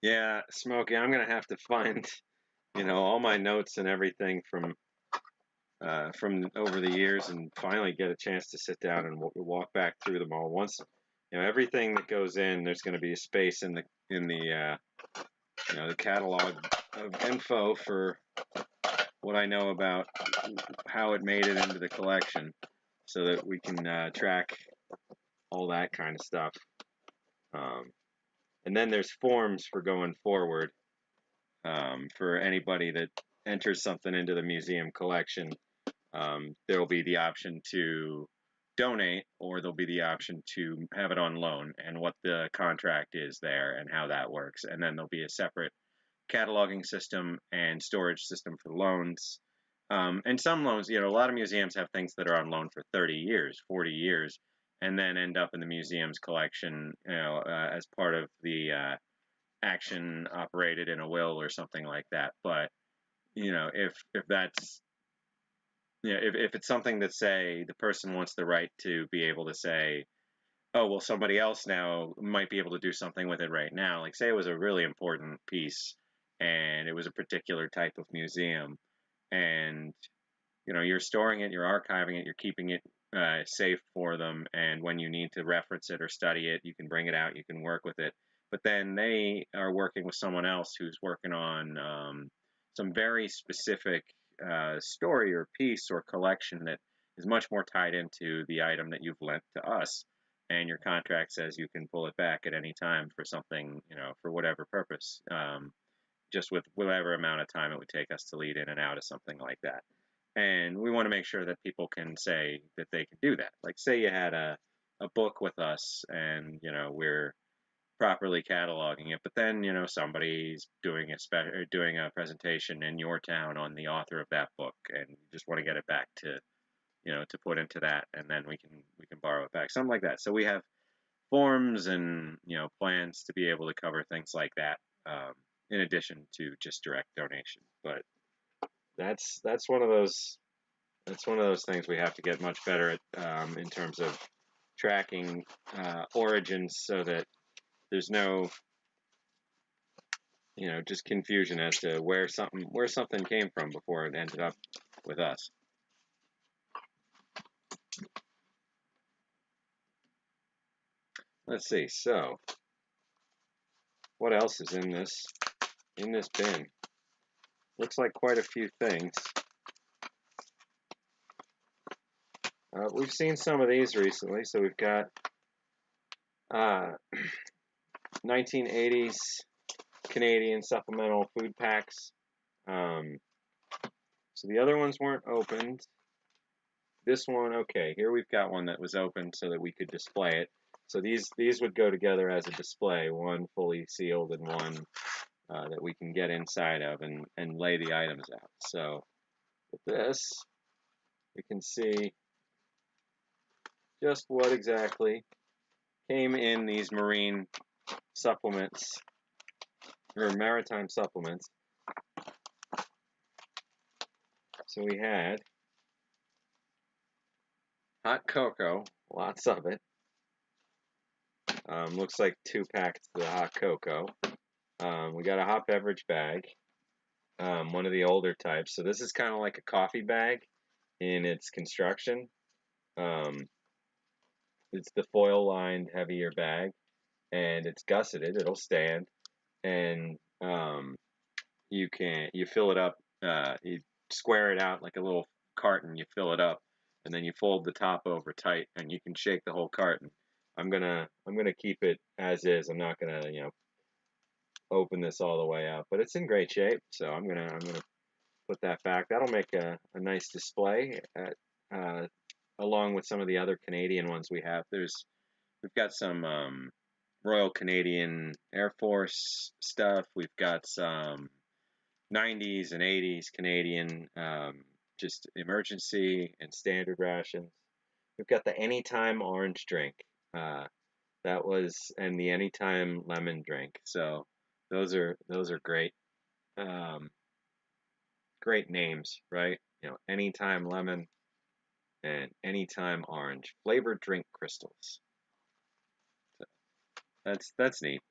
Yeah, Smokey, I'm gonna have to find, all my notes and everything from over the years, and finally get a chance to sit down and walk back through them all. Once, everything that goes in, there's going to be a space in the the catalog of info for what I know about how it made it into the collection, so that we can track all that kind of stuff. And then there's forms for going forward. For anybody that enters something into the museum collection, there will be the option to donate, or there'll be the option to have it on loan, and what the contract is there and how that works. And then there'll be a separate cataloging system and storage system for loans. And some loans, a lot of museums have things that are on loan for 30 years, 40 years, and then end up in the museum's collection, as part of the action operated in a will or something like that. But if that's if it's something that, say, the person wants the right to be able to say, oh, well, somebody else now might be able to do something with it right now. Like, say it was a really important piece and it was a particular type of museum, and you're storing it, you're archiving it, you're keeping it safe for them, and when you need to reference it or study it, you can bring it out, you can work with it. But then they are working with someone else who's working on some very specific story or piece or collection that is much more tied into the item that you've lent to us, and your contract says you can pull it back at any time for something, for whatever purpose, just with whatever amount of time it would take us to lead in and out of something like that. And we want to make sure that people can say that they can do that. Like, say you had a book with us, and we're properly cataloging it, but then somebody's doing a presentation in your town on the author of that book, and you just want to get it back to to put into that, and then we can borrow it back, something like that. So we have forms and plans to be able to cover things like that, in addition to just direct donation. But that's one of those things we have to get much better at, in terms of tracking origins, so that there's no just confusion as to where something came from before it ended up with us. Let's see. So, what else is in this bin? Looks like quite a few things. We've seen some of these recently. So we've got 1980s Canadian supplemental food packs. So the other ones weren't opened. This one, okay, here we've got one that was opened so that we could display it. So these would go together as a display, one fully sealed and one that we can get inside of and lay the items out. So with this, we can see just what exactly came in these marine supplements, or maritime supplements. So we had hot cocoa, lots of it. Looks like 2 packets of the hot cocoa. We got a hot beverage bag, one of the older types. So this is kind of like a coffee bag in its construction. It's the foil-lined, heavier bag, and it's gusseted. It'll stand, and you fill it up. You square it out like a little carton. You fill it up, and then you fold the top over tight, and you can shake the whole carton. I'm gonna keep it as is. I'm not gonna open this all the way up, but it's in great shape. So I'm gonna put that back. That'll make a nice display along with some of the other Canadian ones we have. We've got some Royal Canadian Air Force stuff. We've got some 90s and 80s Canadian just emergency and standard rations. We've got the Anytime orange drink. And the Anytime lemon drink. So those are great. Great names, right? Anytime lemon and Anytime orange flavored drink crystals. So that's neat.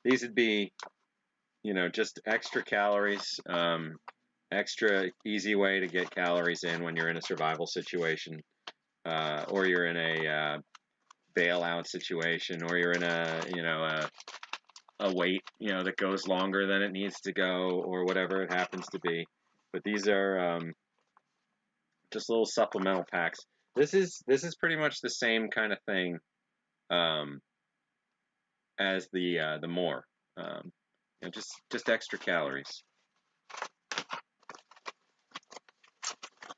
These would be, just extra calories, extra easy way to get calories in when you're in a survival situation, or you're in a bailout situation, or you're in a wait, that goes longer than it needs to go, or whatever it happens to be. But these are just little supplemental packs. This is pretty much the same kind of thing as the more, just extra calories,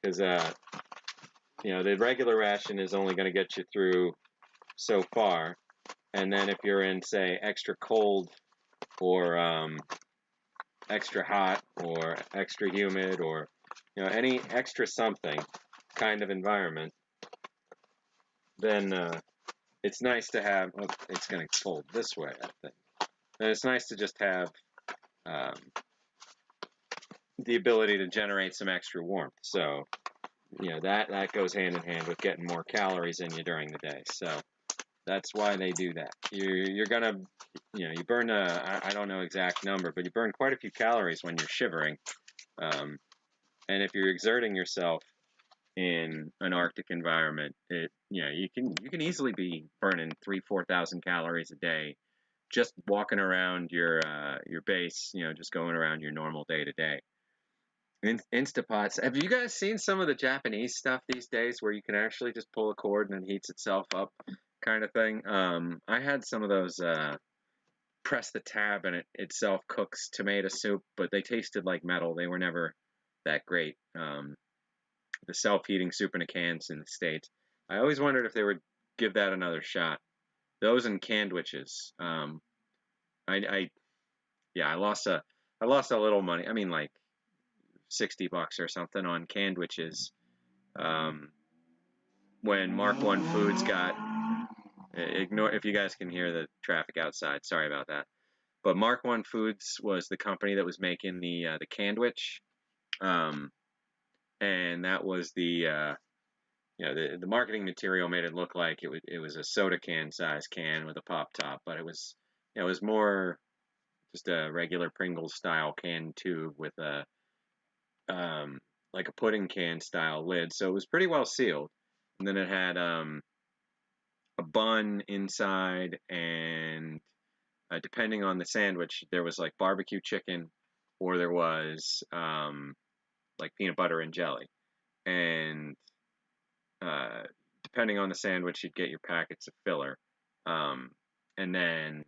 because the regular ration is only going to get you through so far, and then if you're in, say, extra cold or extra hot or extra humid or any extra something kind of environment, then it's nice to have. Oh, it's going to fold this way, I think. And it's nice to just have the ability to generate some extra warmth. So that goes hand in hand with getting more calories in you during the day. So that's why they do that. You're gonna you burn I don't know exact number, but you burn quite a few calories when you're shivering. And if you're exerting yourself in an Arctic environment, you can easily be burning 3,000-4,000 calories a day just walking around your base, just going around your normal day to day. Instapots. Have you guys seen some of the Japanese stuff these days where you can actually just pull a cord and it heats itself up, kind of thing? I had some of those. Press the tab and it itself cooks tomato soup, but they tasted like metal. They were never that great. The self-heating soup in a cans in the States. I always wondered if they would give that another shot. Those and candwiches. I lost a little money. I mean, like $60 or something on candwiches. When Mark One Foods got ignore if you guys can hear the traffic outside. Sorry about that. But Mark One Foods was the company that was making the candwich, and that was the marketing material made it look like it was a soda can size can with a pop top, but it was more just a regular Pringles style can tube with a like a pudding can style lid, so it was pretty well sealed. And then it had a bun inside, and depending on the sandwich, there was like barbecue chicken, or there was like peanut butter and jelly. And depending on the sandwich, you'd get your packets of filler. And then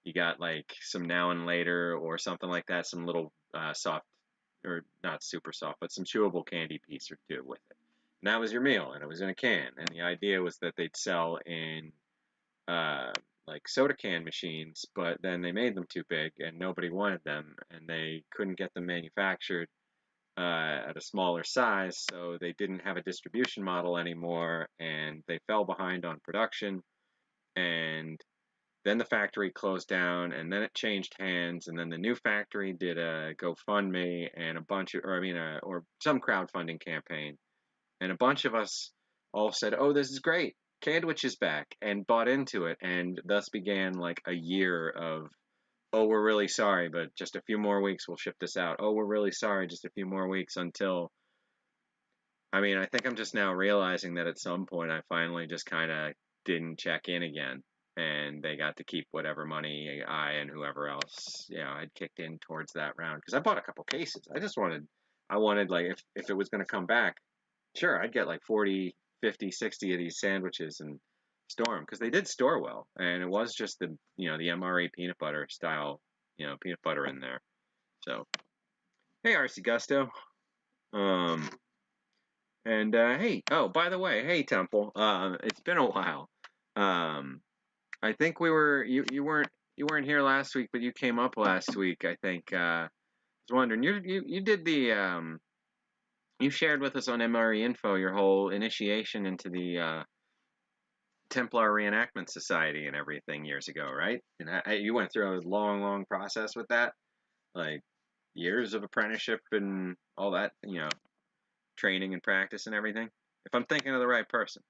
you got like some Now and Later or something like that, some little soft, or not super soft, but some chewable candy piece or two with it. And that was your meal, and it was in a can. And the idea was that they'd sell in like soda can machines, but then they made them too big and nobody wanted them, and they couldn't get them manufactured at a smaller size, so they didn't have a distribution model anymore, and they fell behind on production, and then the factory closed down, and then it changed hands, and then the new factory did a GoFundMe and a bunch of, or I mean, or some crowdfunding campaign, and a bunch of us all said, "Oh, this is great, Candwich is back," and bought into it, and thus began like a year of, "Oh, we're really sorry, but just a few more weeks, we'll ship this out. Oh, we're really sorry, just a few more weeks," until, I mean, I think I'm just now realizing that at some point I finally just kind of didn't check in again, and they got to keep whatever money I and whoever else, had kicked in towards that round. Because I bought a couple cases. I wanted like, if it was going to come back, sure, I'd get like 40, 50, 60 of these sandwiches and store them, because they did store well, and it was just the MRE peanut butter style, peanut butter in there. So, hey, RC Gusto. Um, And hey, oh, by the way, hey Temple, it's been a while. Um, I think you weren't here last week, but you came up last week. I think I was wondering, you did you shared with us on MRE Info your whole initiation into the Templar Reenactment Society and everything years ago, right? And you went through a long process with that, like years of apprenticeship and all that, training and practice and everything. If I'm thinking of the right person.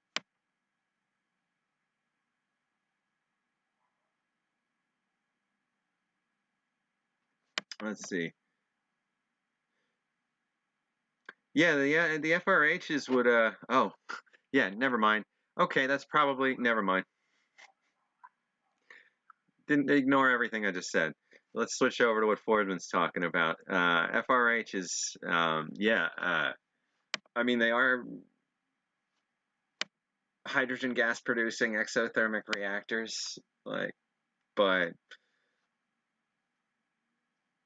Let's see. Yeah, the FRHs would oh, yeah, never mind. Okay, that's probably never mind. Didn't ignore everything I just said. Let's switch over to what Fordman's talking about. FRH is yeah, I mean, they are hydrogen gas producing exothermic reactors, like, but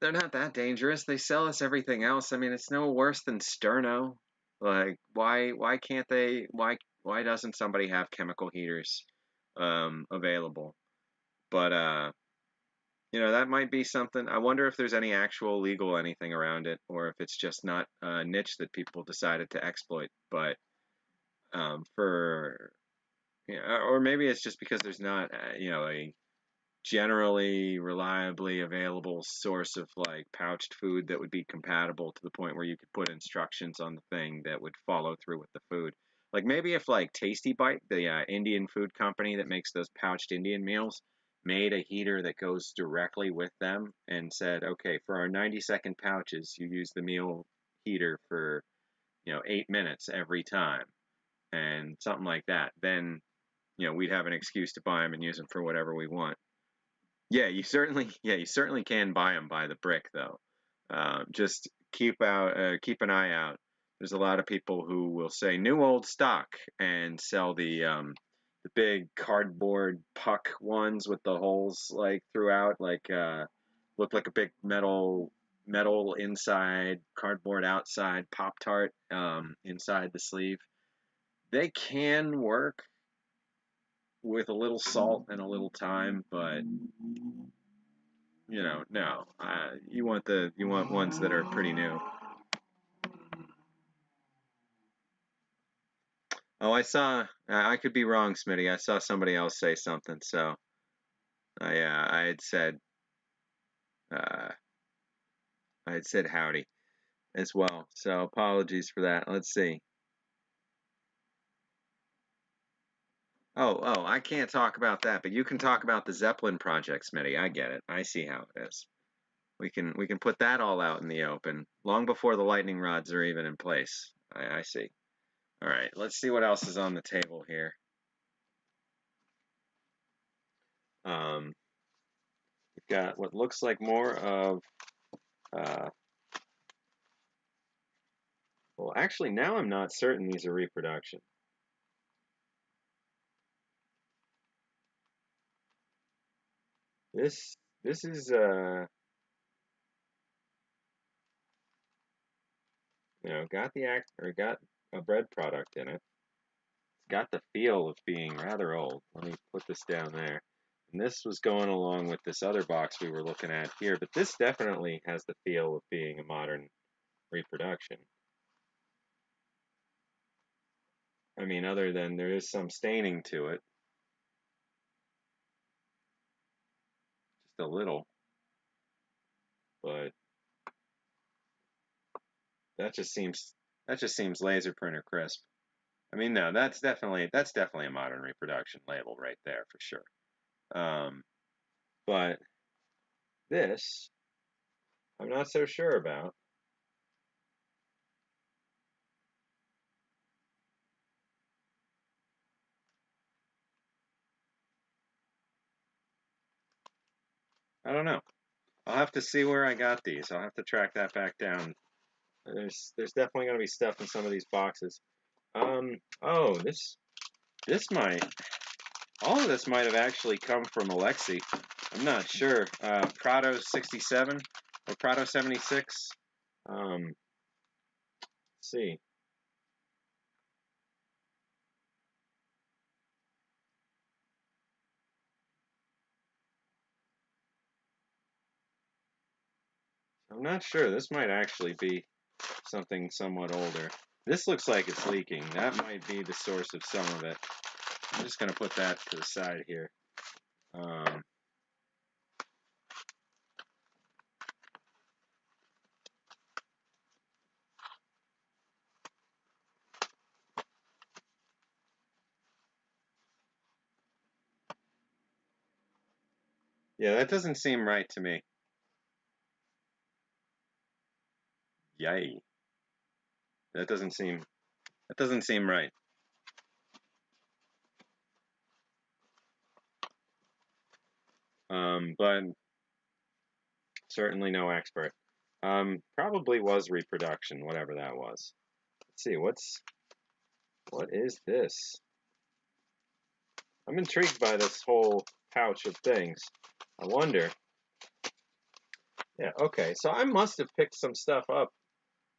they're not that dangerous. They sell us everything else. I mean, it's no worse than sterno. Like, why can't they? Why doesn't somebody have chemical heaters available? But that might be something. I wonder if there's any actual legal anything around it, or if it's just not a niche that people decided to exploit. But for or maybe it's just because there's not a generally reliably available source of like pouched food that would be compatible to the point where you could put instructions on the thing that would follow through with the food. Like maybe if like Tasty Bite, the Indian food company that makes those pouched Indian meals, made a heater that goes directly with them and said, okay, for our 90-second pouches, you use the meal heater for 8 minutes every time, and something like that, then we'd have an excuse to buy them and use them for whatever we want. Yeah, you certainly can buy them by the brick though. Just keep an eye out. There's a lot of people who will say new old stock and sell the big cardboard puck ones with the holes like throughout, like look like a big metal inside, cardboard outside, Pop Tart inside the sleeve. They can work with a little salt and a little time, but no. You want ones that are pretty new. Oh, I saw. I could be wrong, Smitty. I saw somebody else say something, so I had said uh, howdy as well. So apologies for that. Let's see. Oh, I can't talk about that, but you can talk about the Zeppelin project, Smitty. I get it. I see how it is. We can put that all out in the open long before the lightning rods are even in place. I see. All right, let's see what else is on the table here. We've got what looks like more of, uh, well, actually, now I'm not certain these are reproduction. This is got a bread product in it. It's got the feel of being rather old. Let me put this down there. And this was going along with this other box we were looking at here, but this definitely has the feel of being a modern reproduction. I mean, other than there is some staining to it. Just a little. But that just seems laser printer crisp. I mean, no, that's definitely a modern reproduction label right there for sure. But this, I'm not so sure about. I don't know. I'll have to see where I got these. I'll have to track that back down. There's definitely going to be stuff in some of these boxes. Oh, this might, all of this might have actually come from Alexi. I'm not sure. Prado 67 or Prado 76. Let's see. I'm not sure. This might actually be something somewhat older. This looks like it's leaking. That might be the source of some of it. I'm just going to put that to the side here. Yeah, that doesn't seem right to me. Yay. That doesn't seem right. But certainly no expert. Probably was reproduction, whatever that was. Let's see, what is this? I'm intrigued by this whole pouch of things. I wonder. Yeah, okay, so I must have picked some stuff up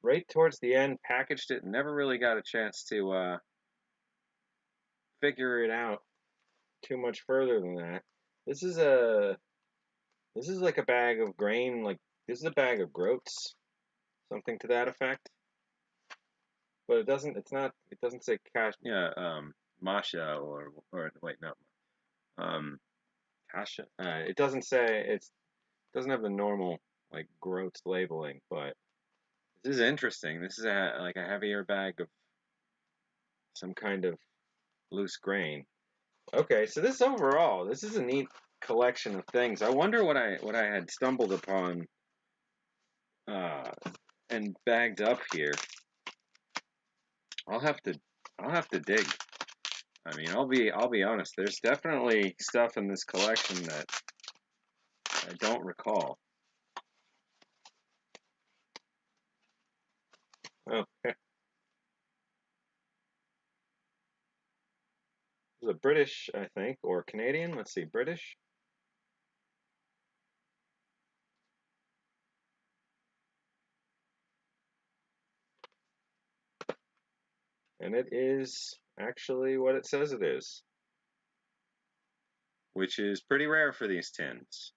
right towards the end, packaged it, and never really got a chance to figure it out too much further than that. This is like a bag of grain, like this is a bag of groats, something to that effect. But it doesn't. It doesn't say cash. Yeah, Masha or wait, no, Kasha. It doesn't say. It doesn't have the normal like groats labeling, but this is interesting. This is like a heavier bag of some kind of loose grain. Okay, so this is a neat collection of things. I wonder what I had stumbled upon and bagged up here. I'll have to dig. I mean, I'll be honest. There's definitely stuff in this collection that I don't recall. Oh, it was a British, I think, or Canadian. Let's see, British. And it is actually what it says it is, which is pretty rare for these tins.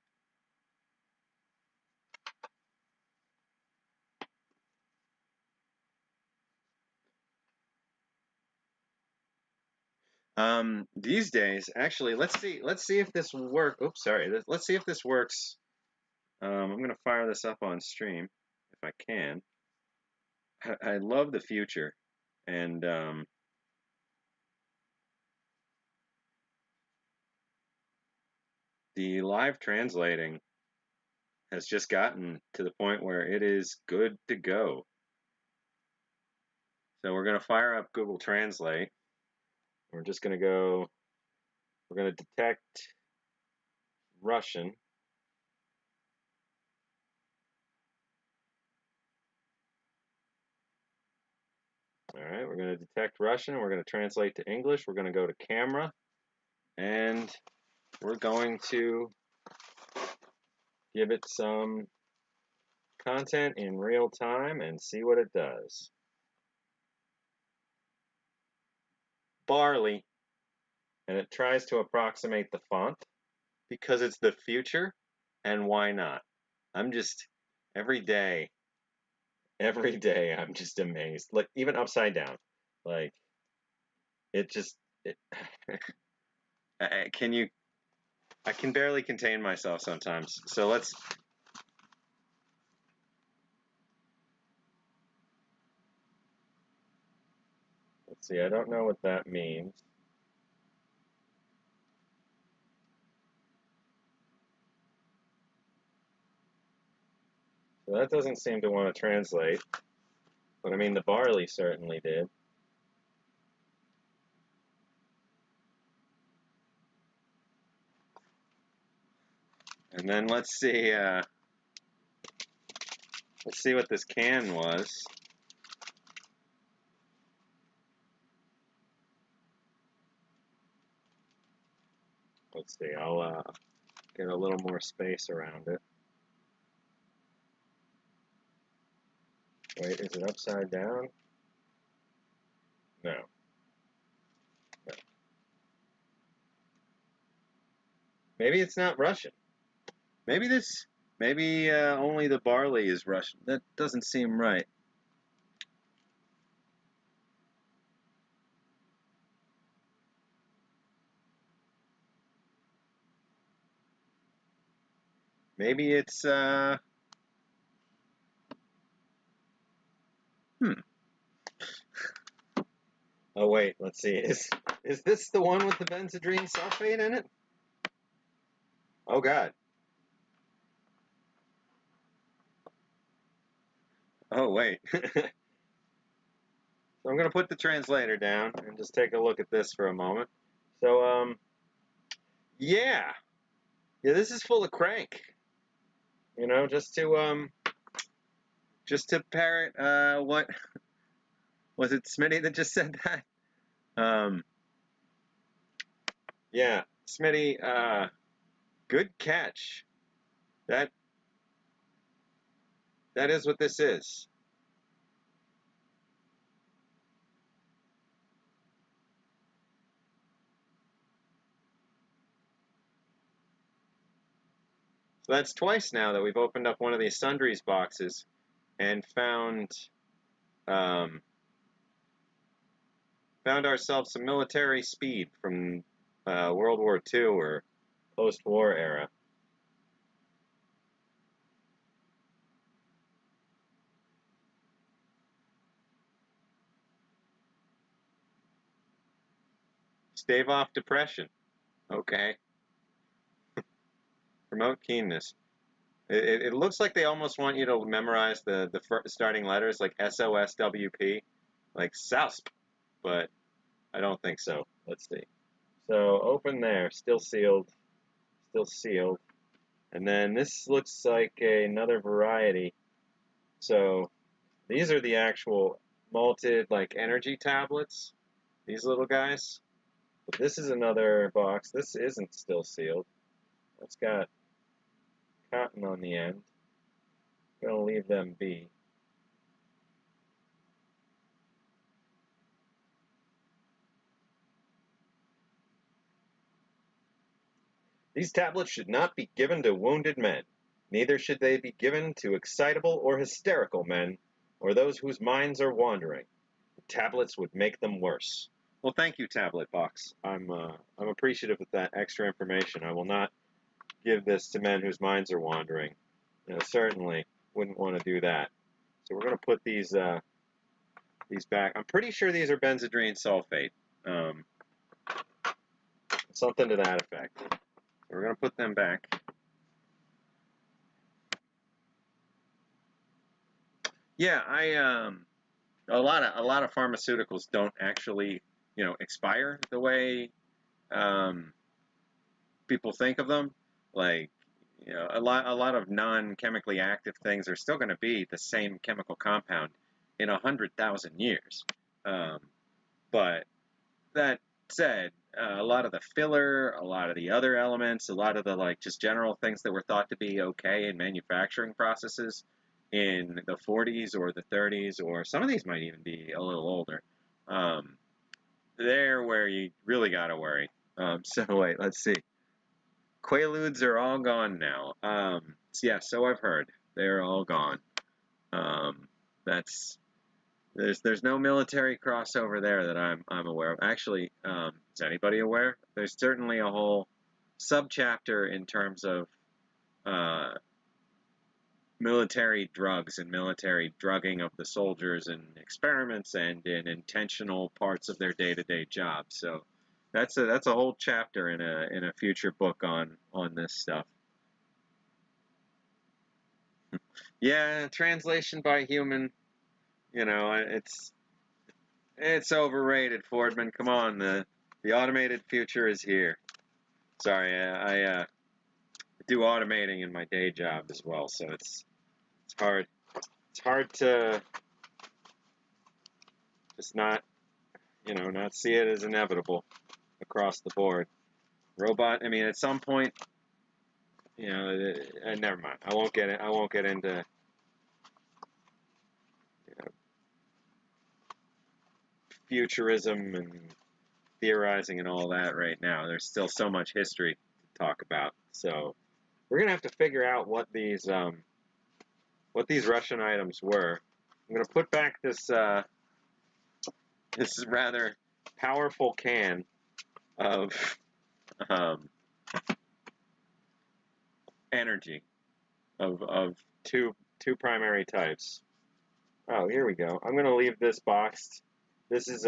These days, actually, let's see if this will work. Oops, sorry. Let's see if this works. I'm gonna fire this up on stream if I can. I love the future, and the live translating has just gotten to the point where it is good to go. So we're going to fire up Google Translate. We're just going to go, we're going to detect Russian. All right, we're going to detect Russian. We're going to translate to English. We're going to go to camera, and we're going to give it some content in real time and see what it does. Barley, and it tries to approximate the font because it's the future, and why not? I'm just every day, every day I'm just amazed. Like even upside down, like it just it, can you? I can barely contain myself sometimes. So let's see. I don't know what that means. So that doesn't seem to want to translate. But I mean, the barley certainly did. And then let's see what this can was. Let's see, I'll get a little more space around it. Wait, is it upside down? No. No. Maybe it's not Russian. Maybe only the barley is Russian. That doesn't seem right. Maybe it's Oh wait, let's see. Is this the one with the benzodrine sulfate in it? Oh god. Oh wait. So I'm going to put the translator down and just take a look at this for a moment. So, yeah. Yeah, this is full of crank. You know, just to parrot, what, was it Smitty that just said that? Yeah, Smitty, good catch. That is what this is. So that's twice now that we've opened up one of these sundries boxes and found ourselves some military speed from World War II or post-war era. Stave off depression. Okay. Promote keenness. It looks like they almost want you to memorize the starting letters like SOSWP, like SOUSP, but I don't think so. Let's see. So open there, still sealed, and then this looks like another variety. So these are the actual malted like energy tablets. These little guys. But this is another box. This isn't still sealed. It's got cotton on the end. I'm going to leave them be. These tablets should not be given to wounded men. Neither should they be given to excitable or hysterical men, or those whose minds are wandering. The tablets would make them worse. Well, thank you, Tablet Box. I'm appreciative of that extra information. I will not give this to men whose minds are wandering. Certainly wouldn't want to do that. So we're going to put these back. I'm pretty sure these are benzodrine sulfate. Something to that effect. So we're going to put them back. Yeah, a lot of pharmaceuticals don't actually, expire the way people think of them. Like, a lot of non-chemically active things are still going to be the same chemical compound in 100,000 years. But that said, a lot of the filler, a lot of the other elements, a lot of the just general things that were thought to be okay in manufacturing processes in the 40s or the 30s, or some of these might even be a little older. They're where you really got to worry. So wait, let's see. Quaaludes are all gone now. Yeah, so I've heard. They're all gone. That's there's no military crossover there that I'm aware of. Actually, is anybody aware? There's certainly a whole subchapter in terms of uh, military drugs and military drugging of the soldiers in experiments and in intentional parts of their day-to-day job. So that's a whole chapter in a future book on this stuff. Yeah, translation by human, it's overrated, Fordman. Come on, the automated future is here. Sorry, I do automating in my day job as well, so it's hard. It's hard to just not see it as inevitable across the board. Robot. I mean, at some point, never mind. I won't get into futurism and theorizing and all that right now. There's still so much history to talk about. So we're gonna have to figure out what these Russian items were. I'm gonna put back this rather powerful can of energy of two primary types. Oh, here we go. I'm gonna leave this boxed. This is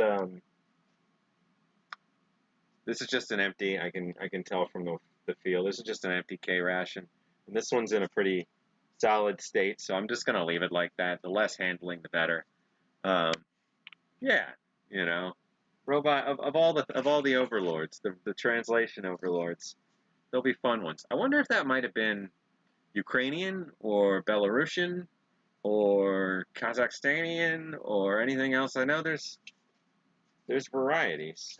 just an empty. I can tell from the feel. This is just an empty K ration, and this one's in a pretty solid state. So I'm just gonna leave it like that. The less handling, the better. Yeah, robot of all the overlords, the translation overlords. There'll be fun ones. I wonder if that might have been Ukrainian or Belarusian or Kazakhstanian or anything else. I know there's varieties.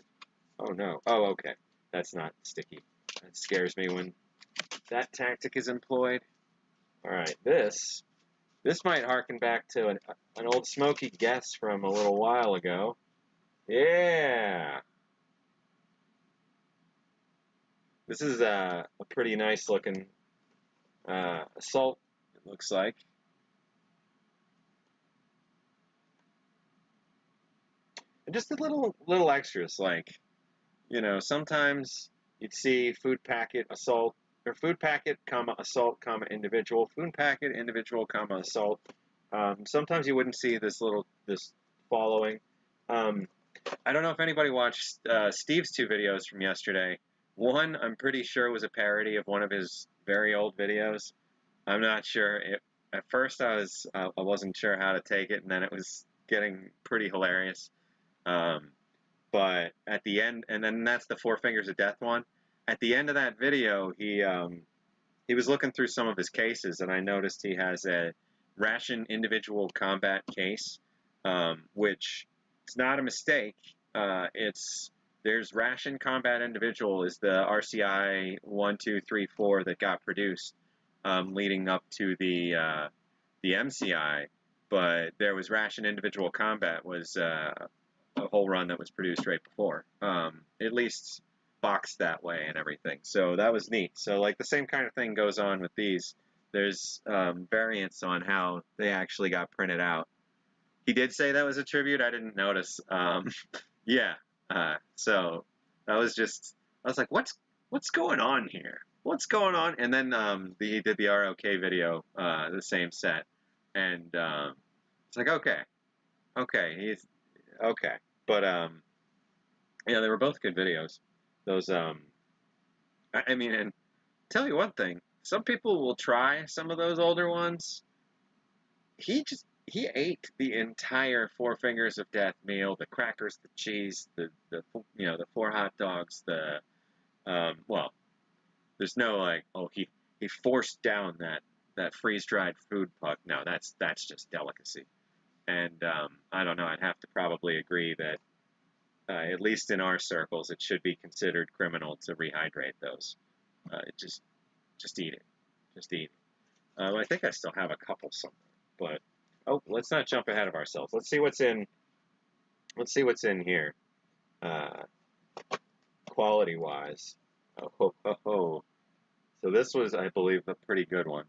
Oh no. Oh, okay. That's not sticky. That scares me when that tactic is employed. All right, this might harken back to an old smoky guess from a little while ago. Yeah. This is a pretty nice looking assault, it looks like. And just a little extras, like, sometimes you'd see food packet assault, or food packet, comma, assault, comma, individual, food packet, individual, comma, assault. Sometimes you wouldn't see this following. I don't know if anybody watched Steve's 2 videos from yesterday. One, I'm pretty sure, was a parody of one of his very old videos. I'm not sure. At first, I wasn't sure how to take it, and then it was getting pretty hilarious. But at the end, and then that's the 4 Fingers of Death one. At the end of that video, he was looking through some of his cases, and I noticed he has a Ration Individual Combat case, which it's not a mistake. There's Ration Combat Individual is the RCI 1, 2, 3, 4 that got produced leading up to the MCI, but there was Ration Individual Combat was a whole run that was produced right before, at least boxed that way and everything. So that was neat. So like the same kind of thing goes on with these. There's variants on how they actually got printed out. He did say that was a tribute. I didn't notice. Yeah. So that was just. I was like, what's going on here? What's going on? And then he did the ROK video, the same set, and it's like, okay, he's okay. But yeah, they were both good videos. Those I mean, and tell you one thing, some people will try some of those older ones. He ate the entire 4 Fingers of Death meal, the crackers, the cheese, the 4 hot dogs, the well, there's no like, oh, he forced down that freeze-dried food puck. No, that's just delicacy. And I don't know, I'd have to probably agree that at least in our circles, it should be considered criminal to rehydrate those. Just eat it. Just eat it. I think I still have a couple somewhere, but let's not jump ahead of ourselves. Let's see what's in. Let's see what's in here, quality-wise. Oh, ho, ho, ho. So this was, I believe, a pretty good one.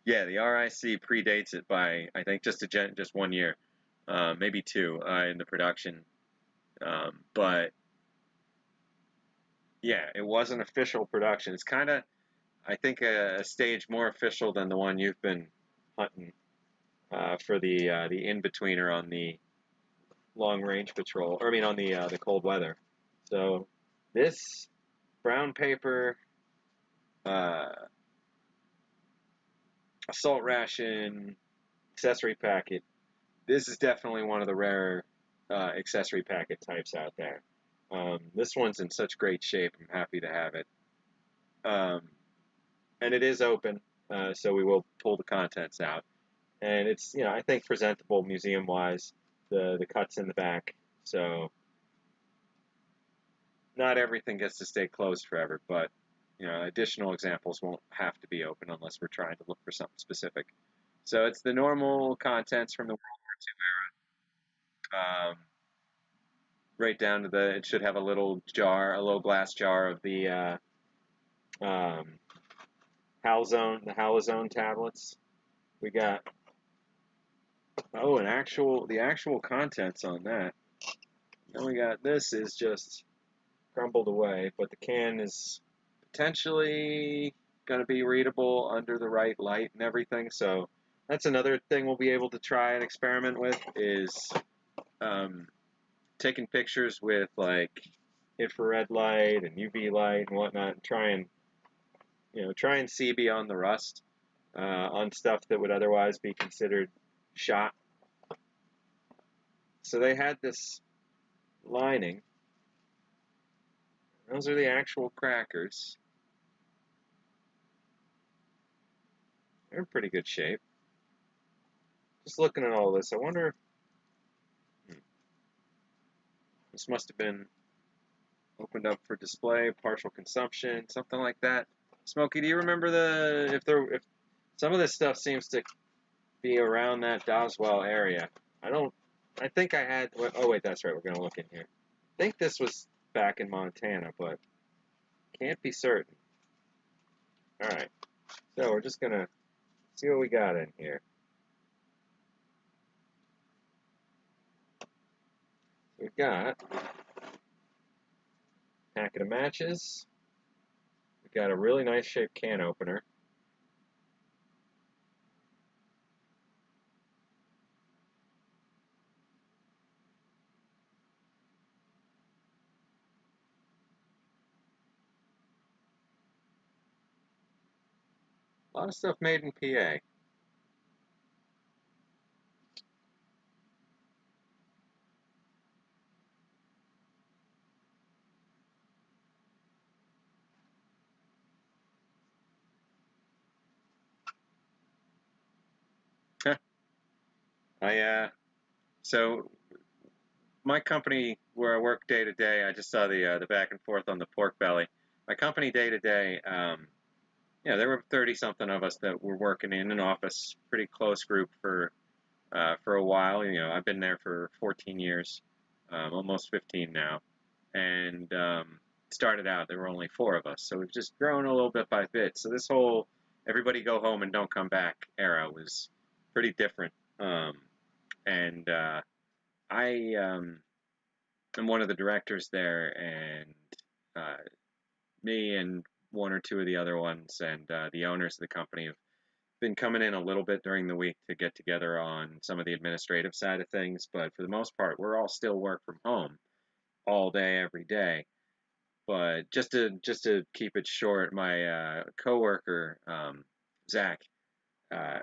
Yeah, the RIC predates it by, I think, just 1 year, maybe two, in the production. But yeah, it was an official production. It's kind of, I think, a stage more official than the one you've been hunting for the in-betweener on the long range patrol, or I mean on the cold weather. So this brown paper uh, assault ration accessory packet. This is definitely one of the rarer accessory packet types out there. This one's in such great shape. I'm happy to have it. Um, and it is open, so we will pull the contents out. And it's, I think presentable museum wise. The cuts in the back, so not everything gets to stay closed forever, but additional examples won't have to be open unless we're trying to look for something specific. So it's the normal contents from the World War II era. Right down to it should have a little jar, a little glass jar of the um, the Halazone tablets. We got the actual contents on that. Then we got this is just crumbled away, but the can is potentially going to be readable under the right light and everything. So that's another thing we'll be able to try and experiment with is taking pictures with like infrared light and UV light and whatnot, and try and see beyond the rust on stuff that would otherwise be considered shot. So they had this lining. Those are the actual crackers. They're in pretty good shape. Just looking at all this, I wonder. This must have been opened up for display, partial consumption, something like that. Smokey, do you remember if some of this stuff seems to be around that Doswell area? I think I had. Oh wait, that's right. We're gonna look in here. I think this was back in Montana, but can't be certain. All right, so we're just gonna see what we got in here. We've got a packet of matches. We've got a really nice shaped can opener. A lot of stuff made in PA. So my company where I work day to day, I just saw the back and forth on the pork belly. My company day to day, there were 30 something of us that were working in an office, pretty close group for a while. I've been there for 14 years, almost 15 now, and started out there were only four of us, so we've just grown a little bit by bit. So this whole everybody go home and don't come back era was pretty different, and I am one of the directors there, and uh, me and one or two of the other ones and the owners of the company have been coming in a little bit during the week to get together on some of the administrative side of things, but for the most part, we're all still work from home all day, every day. But just to keep it short, my coworker Zach, uh,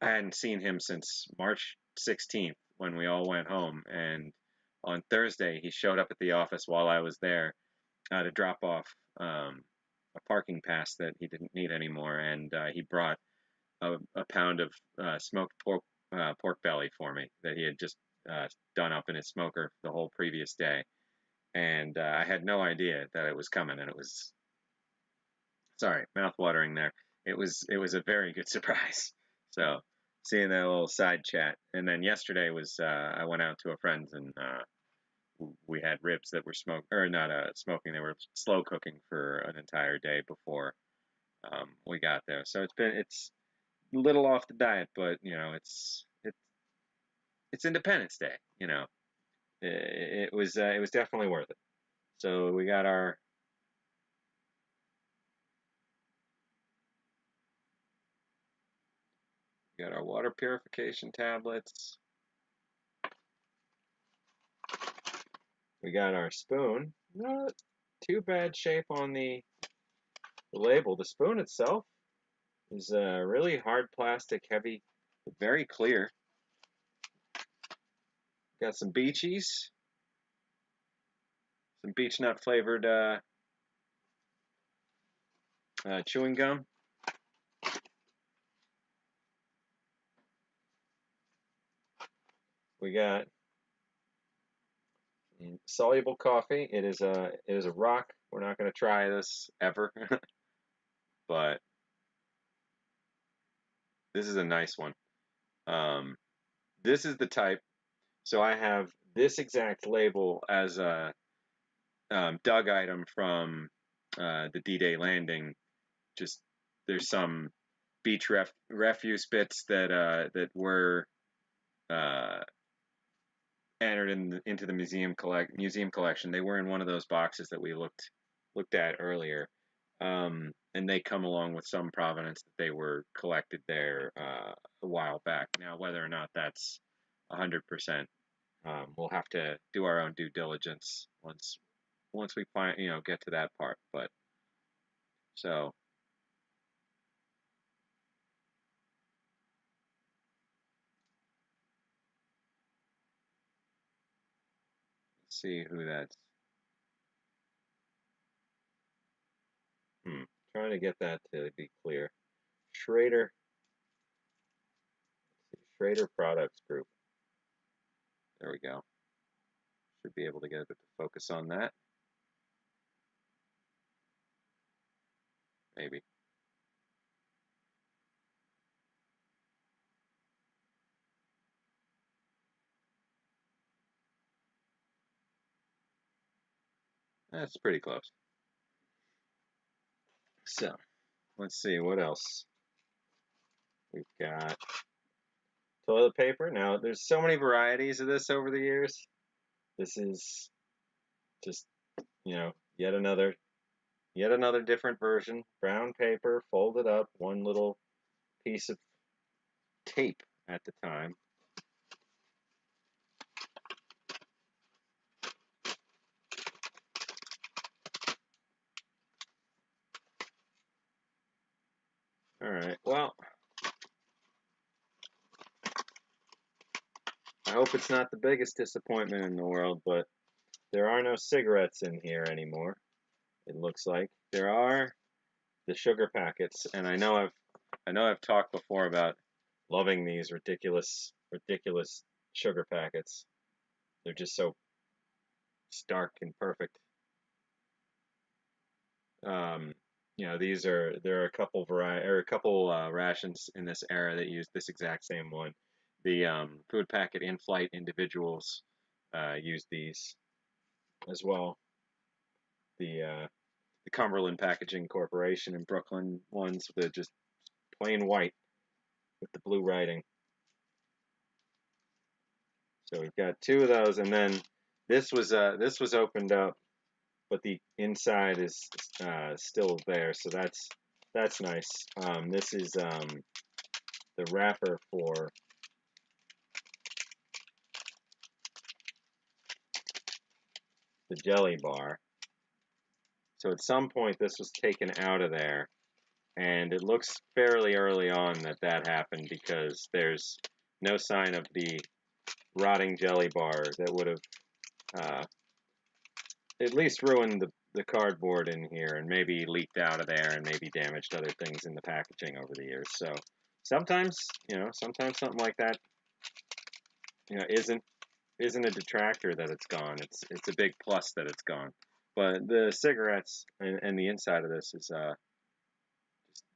I hadn't seen him since March 16th when we all went home, and on Thursday he showed up at the office while I was there to drop off a parking pass that he didn't need anymore, and he brought a pound of smoked pork belly for me that he had just done up in his smoker the whole previous day, and I had no idea that it was coming, and it was sorry, mouth watering there. It was a very good surprise. So seeing that little side chat, and then yesterday was I went out to a friend's and we had ribs that were smoked or not smoking; they were slow cooking for an entire day before we got there. So it's a little off the diet, but it's Independence Day. It was definitely worth it. So we got our water purification tablets. We got our spoon. Not too bad shape on the label. The spoon itself is really hard plastic, heavy, very clear. Got some beachies, some beech nut flavored chewing gum. We got soluble coffee. It is a rock. We're not going to try this ever, but this is a nice one. This is the type. So I have this exact label as a Doug item from the D-Day landing. Just there's some beach refuse bits that were uh, entered into the museum collection. They were in one of those boxes that we looked at earlier, and they come along with some provenance that they were collected there a while back. Now, whether or not that's 100%, we'll have to do our own due diligence once we find get to that part. But so let's see who that's. Trying to get that to be clear. Schrader Products Group. There we go. Should be able to get a bit of focus on that. Maybe. That's pretty close. So, let's see what else. We've got toilet paper. Now, there's so many varieties of this over the years. This is just, yet another different version. Brown paper, folded up, one little piece of tape at the time. All right, well, I hope it's not the biggest disappointment in the world, but there are no cigarettes in here anymore. It looks like there are the sugar packets, and I know I've talked before about loving these ridiculous sugar packets. They're just so stark and perfect. There are a couple rations in this era that use this exact same one. The food packet in-flight individuals use these as well. The Cumberland Packaging Corporation in Brooklyn ones, they're just plain white with the blue writing. So we've got two of those, and then this was opened up, but the inside is still there, so that's nice. This is the wrapper for the jelly bar. So at some point this was taken out of there, and it looks fairly early on that happened because there's no sign of the rotting jelly bar that would have at least ruined the cardboard in here and maybe leaked out of there and maybe damaged other things in the packaging over the years. So sometimes something like that, isn't a detractor that it's gone. It's a big plus that it's gone. But the cigarettes and the inside of this is just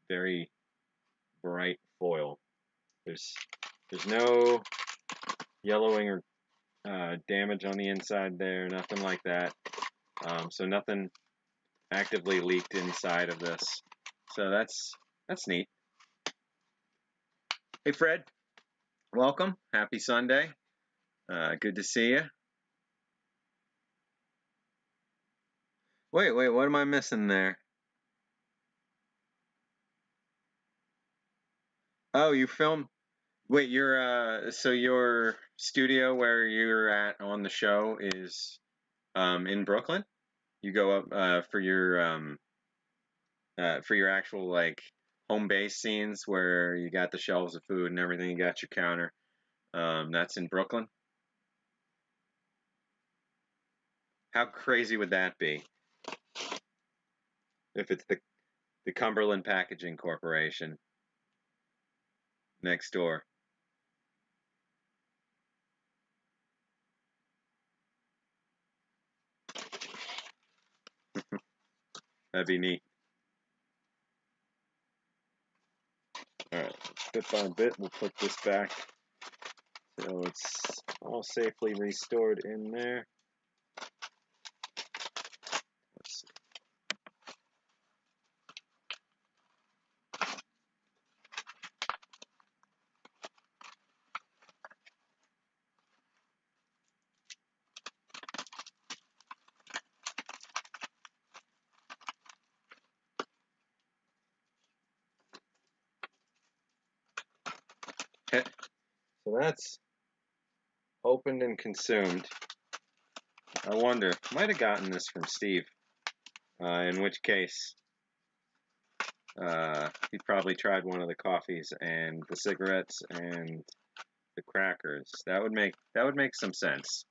very bright foil. There's no yellowing or damage on the inside there, nothing like that. So nothing actively leaked inside of this. So that's neat. Hey Fred, welcome. Happy Sunday. Good to see you. Wait, what am I missing there? Oh, you film. Wait, so your studio where you're at on the show is in Brooklyn? You go up for your actual like home base scenes where you got the shelves of food and everything, you got your counter. That's in Brooklyn. How crazy would that be if it's the Cumberland Packaging Corporation next door? That'd be neat. All right, bit by bit, we'll put this back so it's all safely restored in there. Let's see. So that's opened and consumed. I wonder, might have gotten this from Steve, in which case he probably tried one of the coffees and the cigarettes and the crackers. That would make some sense.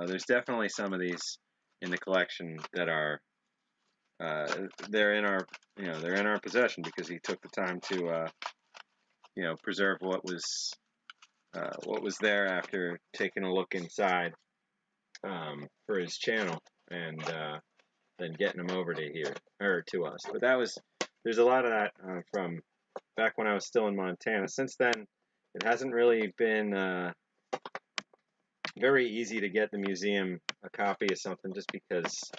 There's definitely some of these in the collection that are they're in our possession because he took the time to preserve what was there after taking a look inside for his channel and then getting them over to here or to us. But there's a lot of that from back when I was still in Montana. Since then, it hasn't really been very easy to get the museum a copy of something just because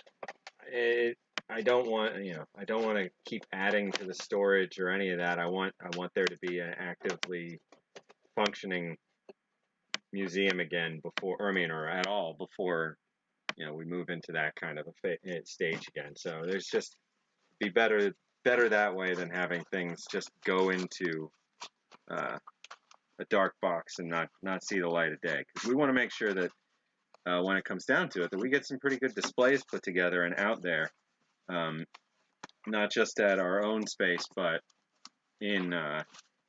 I don't want to keep adding to the storage or any of that. I want there to be an actively functioning museum again or at all before we move into that kind of a stage again. So there's just be better that way than having things just go into a dark box and not see the light of day. Because we want to make sure that when it comes down to it, that we get some pretty good displays put together and out there, not just at our own space, but in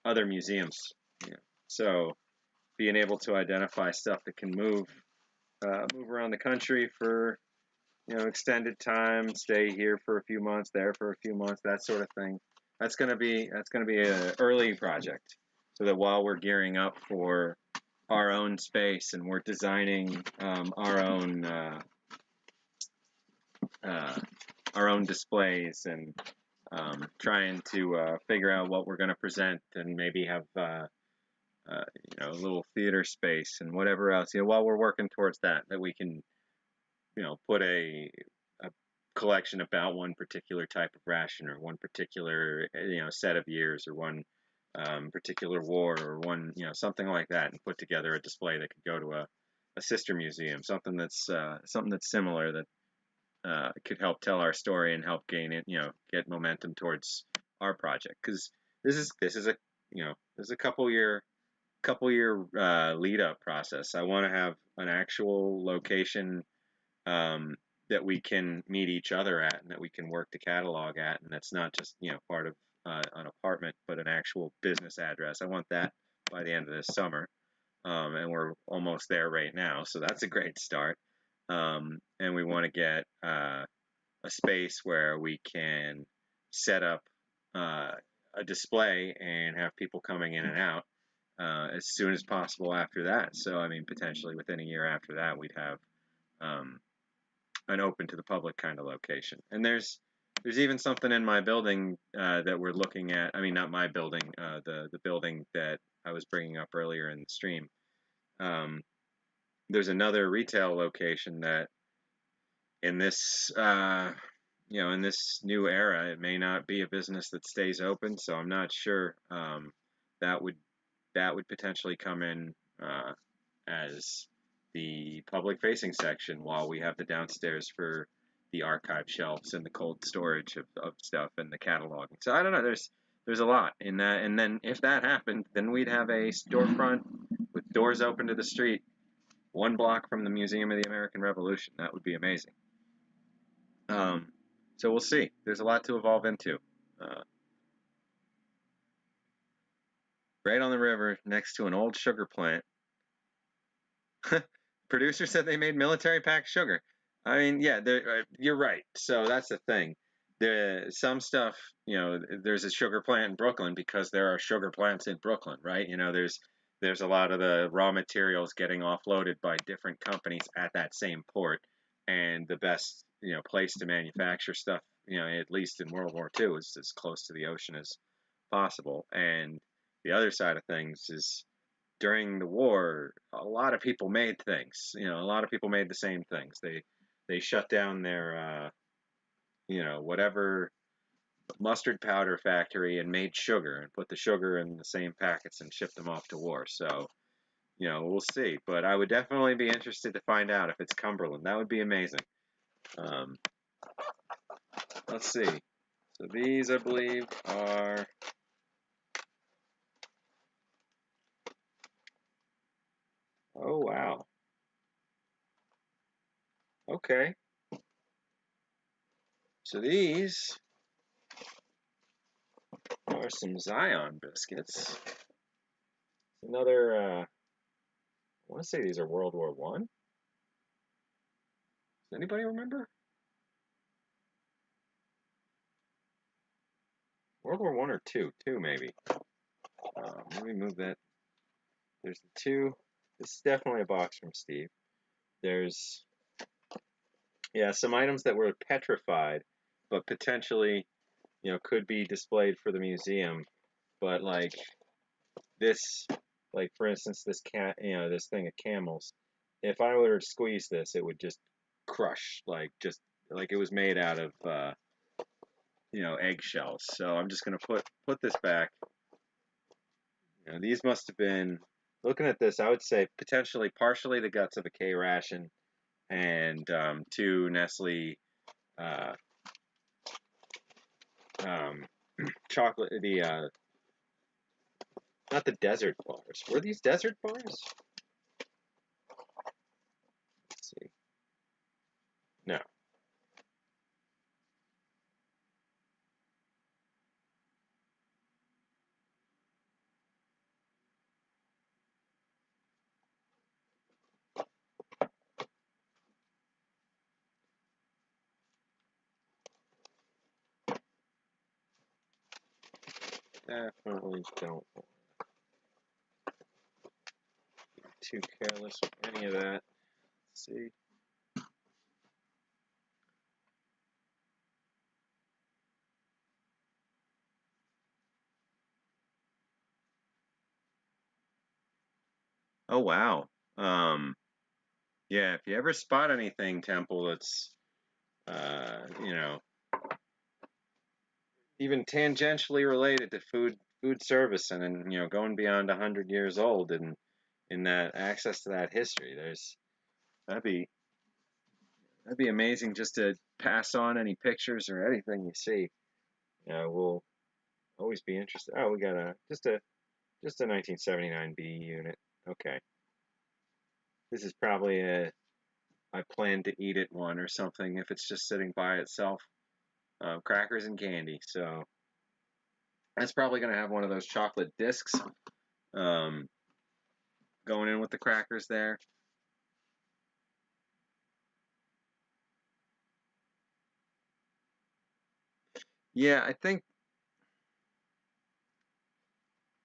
other museums. So being able to identify stuff that can move around the country for extended time, stay here for a few months, there for a few months, that sort of thing. That's gonna be an early project, so that while we're gearing up for our own space and we're designing our own displays and trying to figure out what we're going to present and maybe have a little theater space and whatever else. While we're working towards that we can put a collection about one particular type of ration or one particular set of years or one particular war or one something like that, and put together a display that could go to a sister museum, something that's similar that could help tell our story and help gain it, get momentum towards our project. Because this is a couple year lead up process. I want to have an actual location that we can meet each other at and that we can work to catalog at, and that's not just part of an apartment, but an actual business address. I want that by the end of this summer, and we're almost there right now, so that's a great start. And we want to get a space where we can set up a display and have people coming in and out as soon as possible after that. So, I mean, potentially within a year after that, we'd have an open to the public kind of location. And there's even something in my building that we're looking at. I mean, not my building, the building that I was bringing up earlier in the stream. there's another retail location that in this in this new era, it may not be a business that stays open, so I'm not sure. That would that would potentially come in as the public facing section while we have the downstairs for the archive shelves and the cold storage of stuff and the cataloging. So I don't know. There's a lot in that, and then if that happened, then we'd have a storefront with doors open to the street, 1 block from the Museum of the American Revolution. That would be amazing. Um, so we'll see. There's a lot to evolve into. Uh, right on the river, next to an old sugar plant. Producer said they made military packed sugar. I mean, yeah, you're right. So that's the thing. Some stuff, there's a sugar plant in Brooklyn because there are sugar plants in Brooklyn, right? There's a lot of the raw materials getting offloaded by different companies at that same port, and the best place to manufacture stuff, at least in World War II, is as close to the ocean as possible. And the other side of things is during the war, a lot of people made things. A lot of people made the same things. They shut down their whatever mustard powder factory and made sugar and put the sugar in the same packets and shipped them off to war. So we'll see. But I would definitely be interested to find out if it's Cumberland. That would be amazing. Um, let's see. So these, I believe, are. Oh wow. Okay. So these are some Zion biscuits. Another, I want to say these are World War One. Does anybody remember? World War One or two? Two maybe. Let me move that. There's the two. This is definitely a box from Steve. There's, yeah, some items that were petrified, but potentially, could be displayed for the museum. But like this, like for instance, this this thing of camels. If I were to squeeze this, it would just crush, just like it was made out of, eggshells. So I'm just gonna put this back. These must have been, looking at this, I would say potentially partially the guts of a K ration and two Nestle uh, um, chocolate, not the desert bars. Were these desert bars? Let's see. No. Definitely don't want to be too careless with any of that. Let's see. Oh wow. Um, yeah, if you ever spot anything, Temple, that's you know, even tangentially related to food service and going beyond 100 years old and in that access to that history, that'd be that'd be amazing just to pass on any pictures or anything you see. We'll always be interested. Oh, we got just a 1979 B unit. Okay, this is probably a I plan to eat it one or something if it's just sitting by itself. Crackers and candy. So that's probably going to have one of those chocolate discs um, going in with the crackers there. Yeah,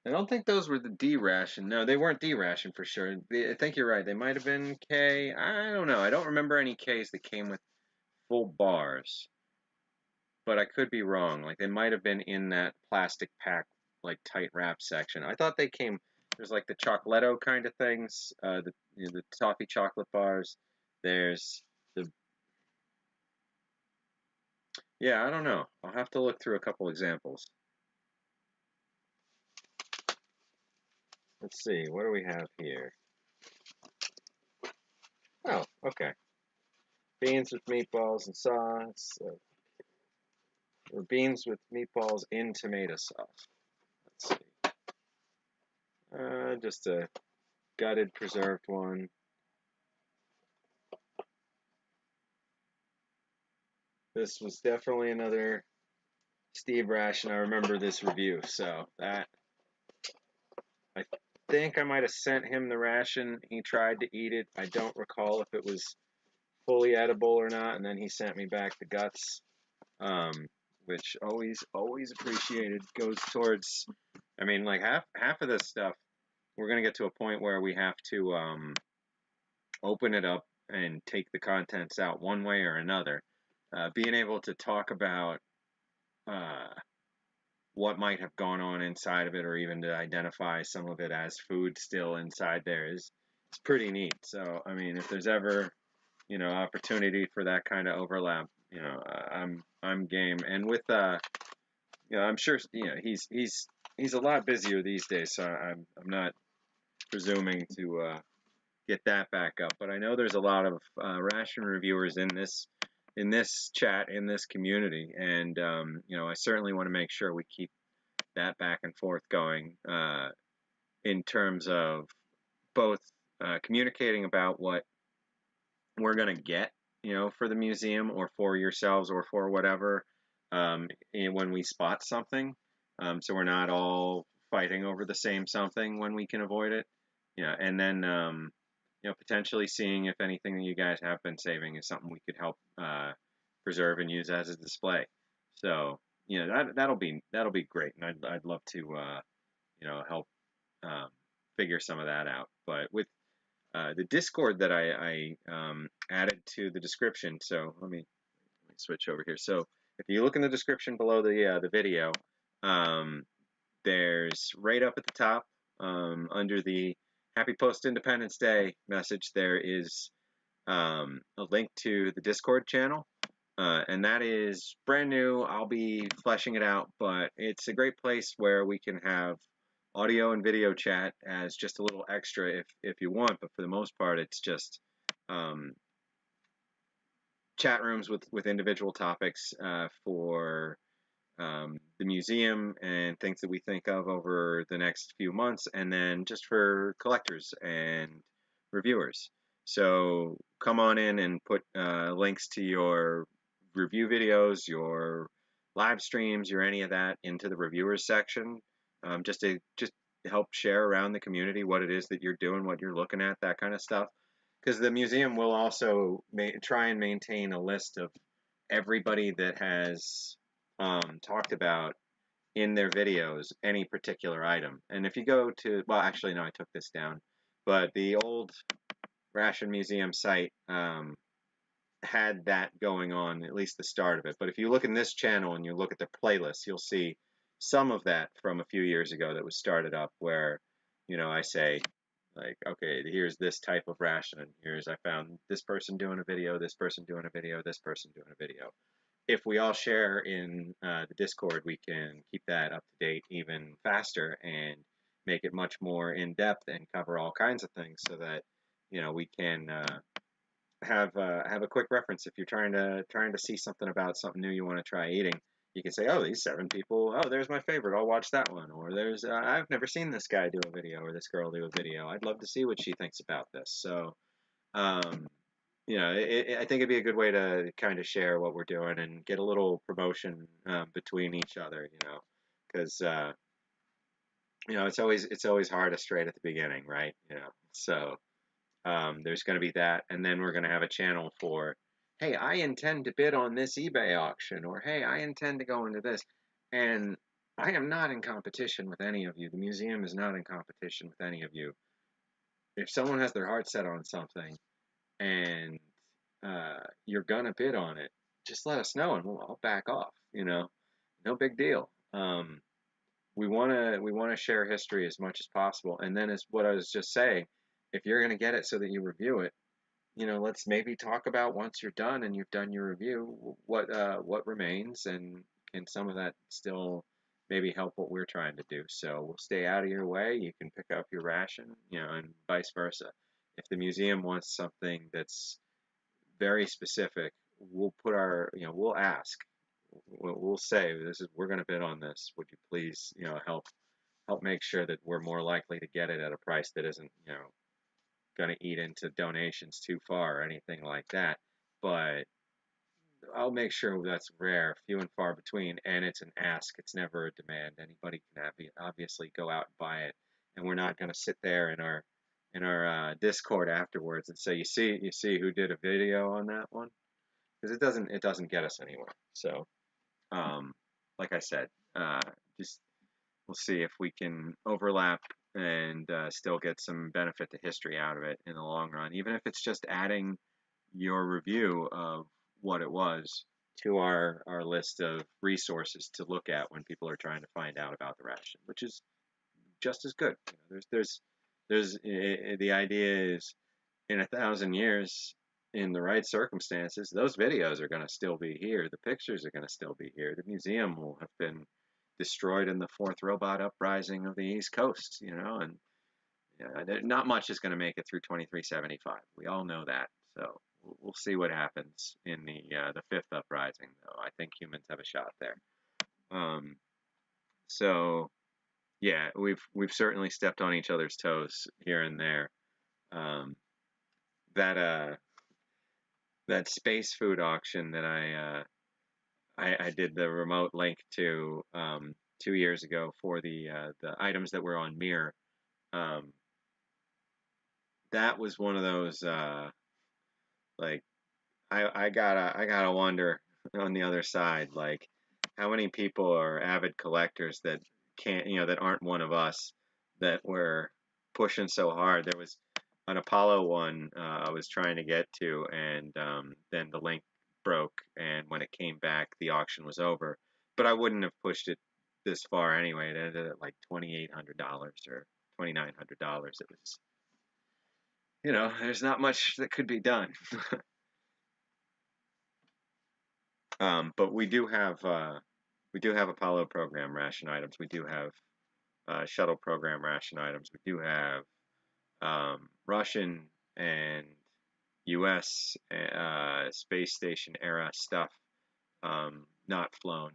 I don't think those were the D ration. No, they weren't D ration for sure. I think you're right. They might have been K. I don't know. I don't remember any Ks that came with full bars, but I could be wrong. Like they might have been in that plastic pack, like tight wrap section. I thought they came There's like the Chocolatto kind of things, the toffee chocolate bars. There's the Yeah, I don't know. I'll have to look through a couple examples. Let's see, what do we have here? Oh, okay. Beans with meatballs and sauce, or beans with meatballs in tomato sauce. Let's see. Just a gutted, preserved one. This was definitely another Steve ration. I remember this review, so that I think I might have sent him the ration. He tried to eat it. I don't recall if it was fully edible or not, and then he sent me back the guts, which always appreciated. Goes towards, I mean, like half of this stuff. We're gonna get to a point where we have to open it up and take the contents out one way or another. Being able to talk about uh, what might have gone on inside of it, or even to identify some of it as food still inside there is it's pretty neat. So, I mean, if there's ever opportunity for that kind of overlap, I'm game. And with I'm sure he's a lot busier these days, so I'm not presuming to get that back up. But I know there's a lot of ration reviewers in this chat, in this community, and I certainly want to make sure we keep that back and forth going in terms of both communicating about what we're going to get, for the museum or for yourselves or for whatever, and when we spot something, so we're not all fighting over the same something when we can avoid it. And then potentially seeing if anything that you guys have been saving is something we could help preserve and use as a display. So that'll be great, and I'd love to help figure some of that out. But with the Discord that I added to the description, so let me switch over here. So if you look in the description below the video, um, there's right up at the top under the Happy Post Independence Day message, there is a link to the Discord channel. And that is brand new. I'll be fleshing it out, but it's a great place where we can have audio and video chat as just a little extra if you want. But for the most part, it's just chat rooms with individual topics for the museum and things that we think of over the next few months, and then just for collectors and reviewers. So come on in and put links to your review videos, your live streams, your any of that into the reviewers section, just to help share around the community what it is that you're doing, what you're looking at, that kind of stuff. Because the museum will also try and maintain a list of everybody that has talked about in their videos any particular item. And if you go to, well, actually, no, I took this down, but the old Ration Museum site had that going on, at least the start of it. But if you look in this channel and you look at the playlist, you'll see some of that from a few years ago that was started up where, I say, like, okay, here's this type of ration, and I found this person doing a video, this person doing a video, this person doing a video. If we all share in the Discord, we can keep that up to date even faster and make it much more in depth and cover all kinds of things, so that we can have a quick reference if you're trying to see something about something new you want to try eating. You can say, oh, these 7 people, oh, there's my favorite, I'll watch that one. Or there's I've never seen this guy do a video or this girl do a video, I'd love to see what she thinks about this. So I think it'd be a good way to kind of share what we're doing and get a little promotion between each other, because it's always hardest right at the beginning, right? So there's going to be that, and then we're going to have a channel for, hey, I intend to bid on this eBay auction, or hey, I intend to go into this, and I am not in competition with any of you. The museum is not in competition with any of you. If someone has their heart set on something and you're gonna bid on it, just let us know and I'll back off. No big deal. we want to share history as much as possible. And then, as what I was just saying, if you're going to get it so that you review it, let's maybe talk about, once you're done and you've done your review, what remains, and can some of that still maybe help what we're trying to do. So we'll stay out of your way. You can pick up your ration, and vice versa. If the museum wants something that's very specific, we'll ask. We'll say, we're going to bid on this. Would you please, help make sure that we're more likely to get it at a price that isn't, going to eat into donations too far or anything like that. But I'll make sure that's rare, few and far between, and it's an ask. It's never a demand. Anybody can obviously go out and buy it, and we're not going to sit there in our Discord afterwards and say, you see who did a video on that one, because it doesn't get us anywhere. So, like I said, just we'll see if we can overlap and still get some benefit to history out of it in the long run, even if it's just adding your review of what it was to our list of resources to look at when people are trying to find out about the ration, which is just as good. The idea is, in 1,000 years, in the right circumstances, those videos are going to still be here. The pictures are going to still be here. The museum will have been destroyed in the fourth robot uprising of the East Coast, and not much is going to make it through 2375. We all know that. So we'll see what happens in the fifth uprising, though. I think humans have a shot there. So yeah, we've certainly stepped on each other's toes here and there. That that space food auction that I did the remote link to 2 years ago for the items that were on Mir. That was one of those, like, I gotta wonder on the other side, like, how many people are avid collectors that can't, that aren't one of us, that were pushing so hard. There was an Apollo one I was trying to get to, and then the link broke, and when it came back, the auction was over. But I wouldn't have pushed it this far anyway. It ended at like $2,800 or $2,900. It was, there's not much that could be done. But we do have Apollo program ration items. We do have shuttle program ration items. We do have Russian and U.S. Space station era stuff, not flown.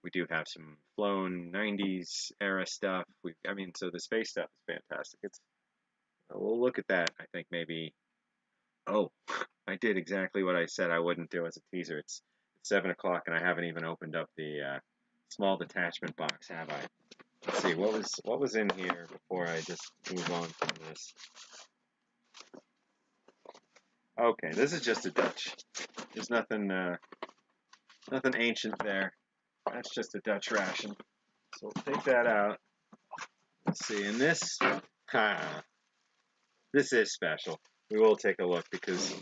We do have some flown 90s era stuff. So the space stuff is fantastic. We'll look at that. I think maybe. Oh, I did exactly what I said I wouldn't do as a teaser. It's 7 o'clock, and I haven't even opened up the small detachment box, have I? Let's see, what was in here before I just move on from this. Okay, this is just a Dutch. There's nothing ancient there. That's just a Dutch ration. So we'll take that out. Let's see, and this is special. We will take a look, because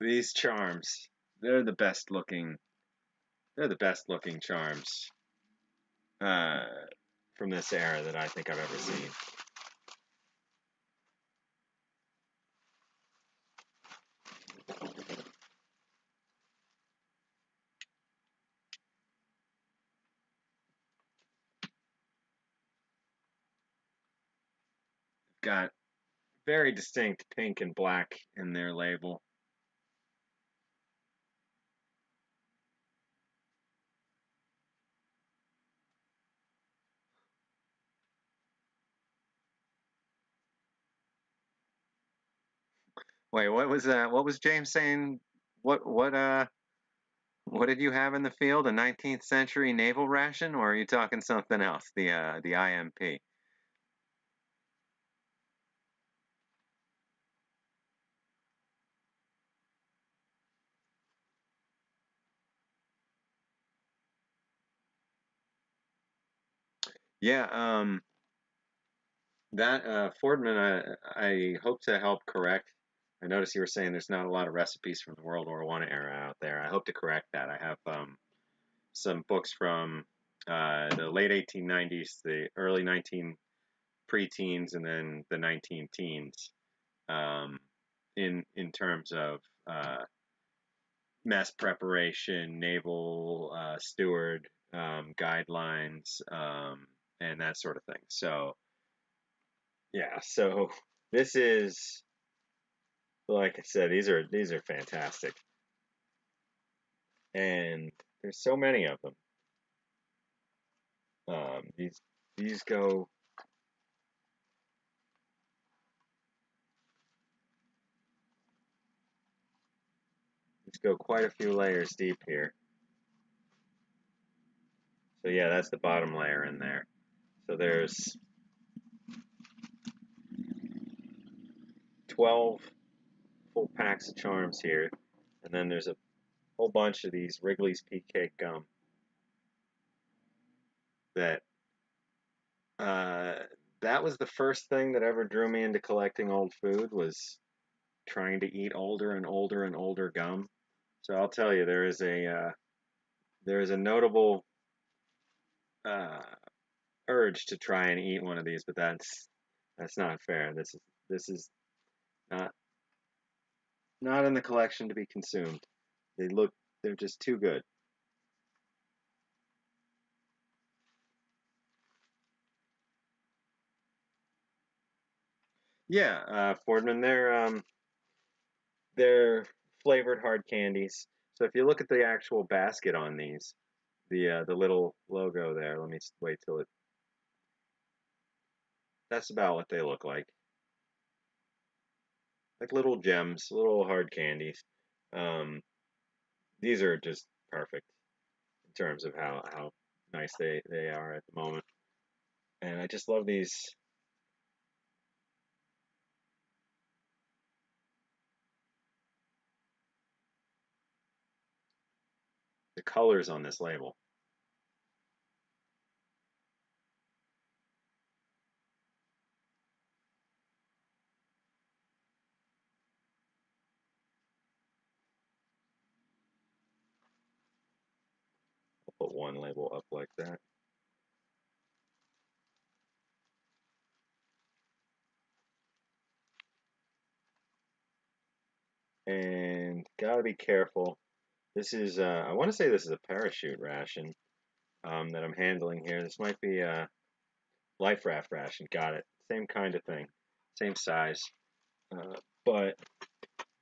these charms, they're the best looking charms from this era that I think I've ever seen. Got very distinct pink and black in their label. Wait, what was that? What was James saying? What did you have in the field? A 19th century naval ration, or are you talking something else? The IMP. Yeah, that Fordman, I hope to help correct. I noticed you were saying there's not a lot of recipes from the World War I era out there. I hope to correct that. I have some books from the late 1890s, the early 19 preteens, and then the 19 teens, in terms of mess preparation, naval steward guidelines, and that sort of thing. So yeah, so this is, like I said, these are fantastic, and there's so many of them. These go quite a few layers deep here. So yeah, that's the bottom layer in there. So there's 12 full packs of charms here, and then there's a whole bunch of these Wrigley's Pea Cake gum that that was the first thing that ever drew me into collecting old food, was trying to eat older and older and older gum. So I'll tell you, there is a notable uh, urge to try and eat one of these, but that's not fair. This is not not in the collection to be consumed. They're just too good. Yeah, Fordman, they're flavored hard candies. So if you look at the actual basket on these, the little logo there, let me wait till it. That's about what they look like little gems, little hard candies. Um, these are just perfect in terms of how nice they are at the moment, and I just love these. The colors on this label. I'll put one label up like that. And gotta be careful. This is, I want to say this is a parachute ration that I'm handling here. This might be a life raft ration. Got it. Same kind of thing, same size. But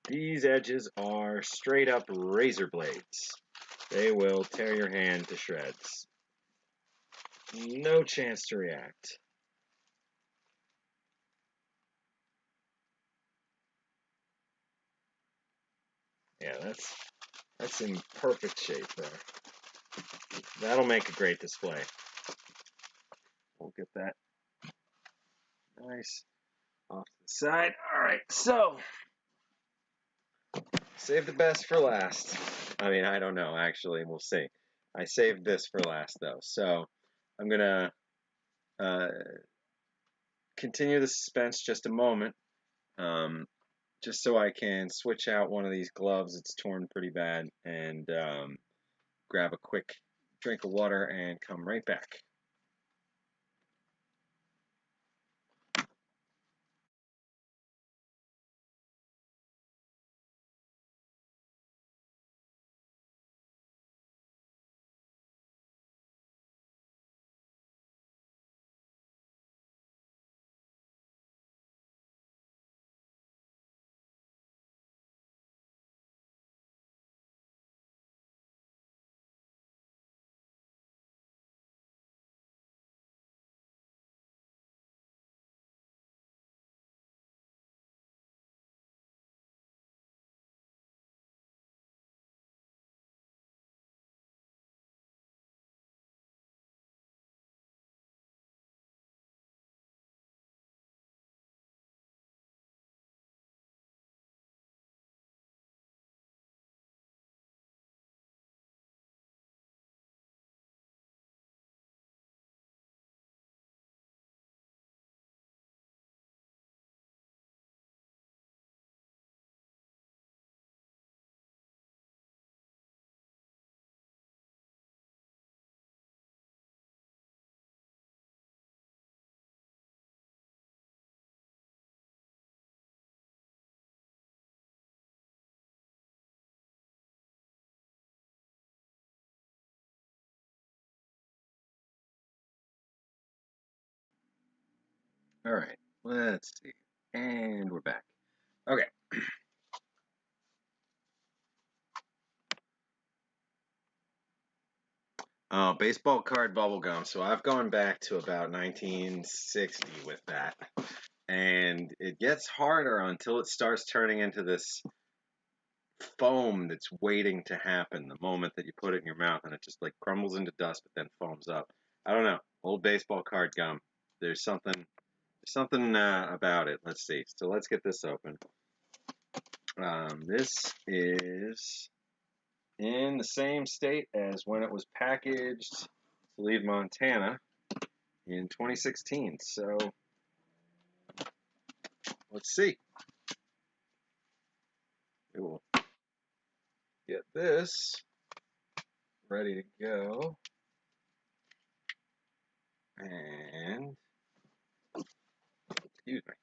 these edges are straight up razor blades. They will tear your hand to shreds. No chance to react. Yeah, that's in perfect shape there. That'll make a great display. We'll get that nice off to the side. All right, so save the best for last. I mean, I don't know, actually, we'll see. I saved this for last, though, so I'm gonna uh, continue the suspense just a moment, just so I can switch out one of these gloves. It's torn pretty bad, and grab a quick drink of water and come right back. All right, let's see. And we're back. Okay. Baseball card bubble gum. So I've gone back to about 1960 with that. And it gets harder until it starts turning into this foam that's waiting to happen the moment that you put it in your mouth, and it just like crumbles into dust but then foams up. I don't know. Old baseball card gum. There's something about it. Let's see. So let's get this open. This is in the same state as when it was packaged to leave Montana in 2016. So let's see. We will get this ready to go. And, excuse me,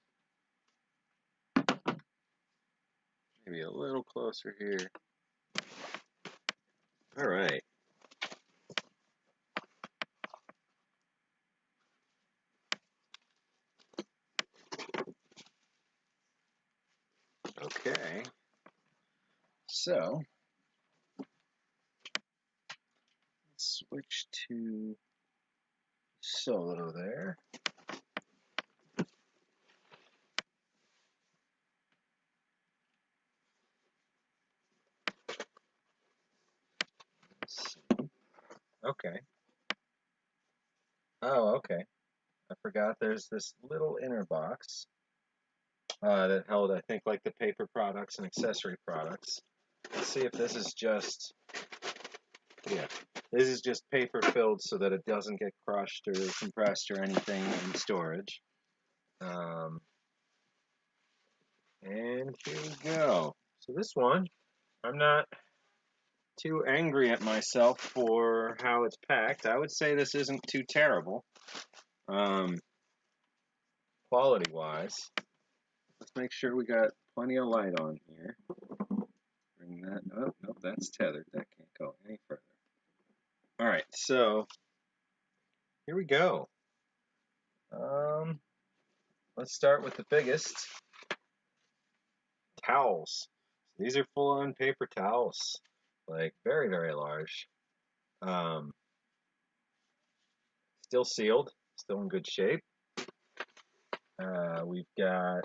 maybe a little closer here. All right. Okay. So, let's switch to solo there. Okay. Oh, okay. I forgot there's this little inner box that held, I think, like the paper products and accessory products. Let's see if this is just, yeah, this is just paper filled so that it doesn't get crushed or compressed or anything in storage. And here we go. So this one, I'm not too angry at myself for how it's packed. I would say this isn't too terrible. Quality-wise, let's make sure we got plenty of light on here. Bring that. Oh, nope, that's tethered. That can't go any further. All right, so here we go. Let's start with the biggest. Towels. So these are full-on paper towels, like very, very large. Still sealed, still in good shape. We've got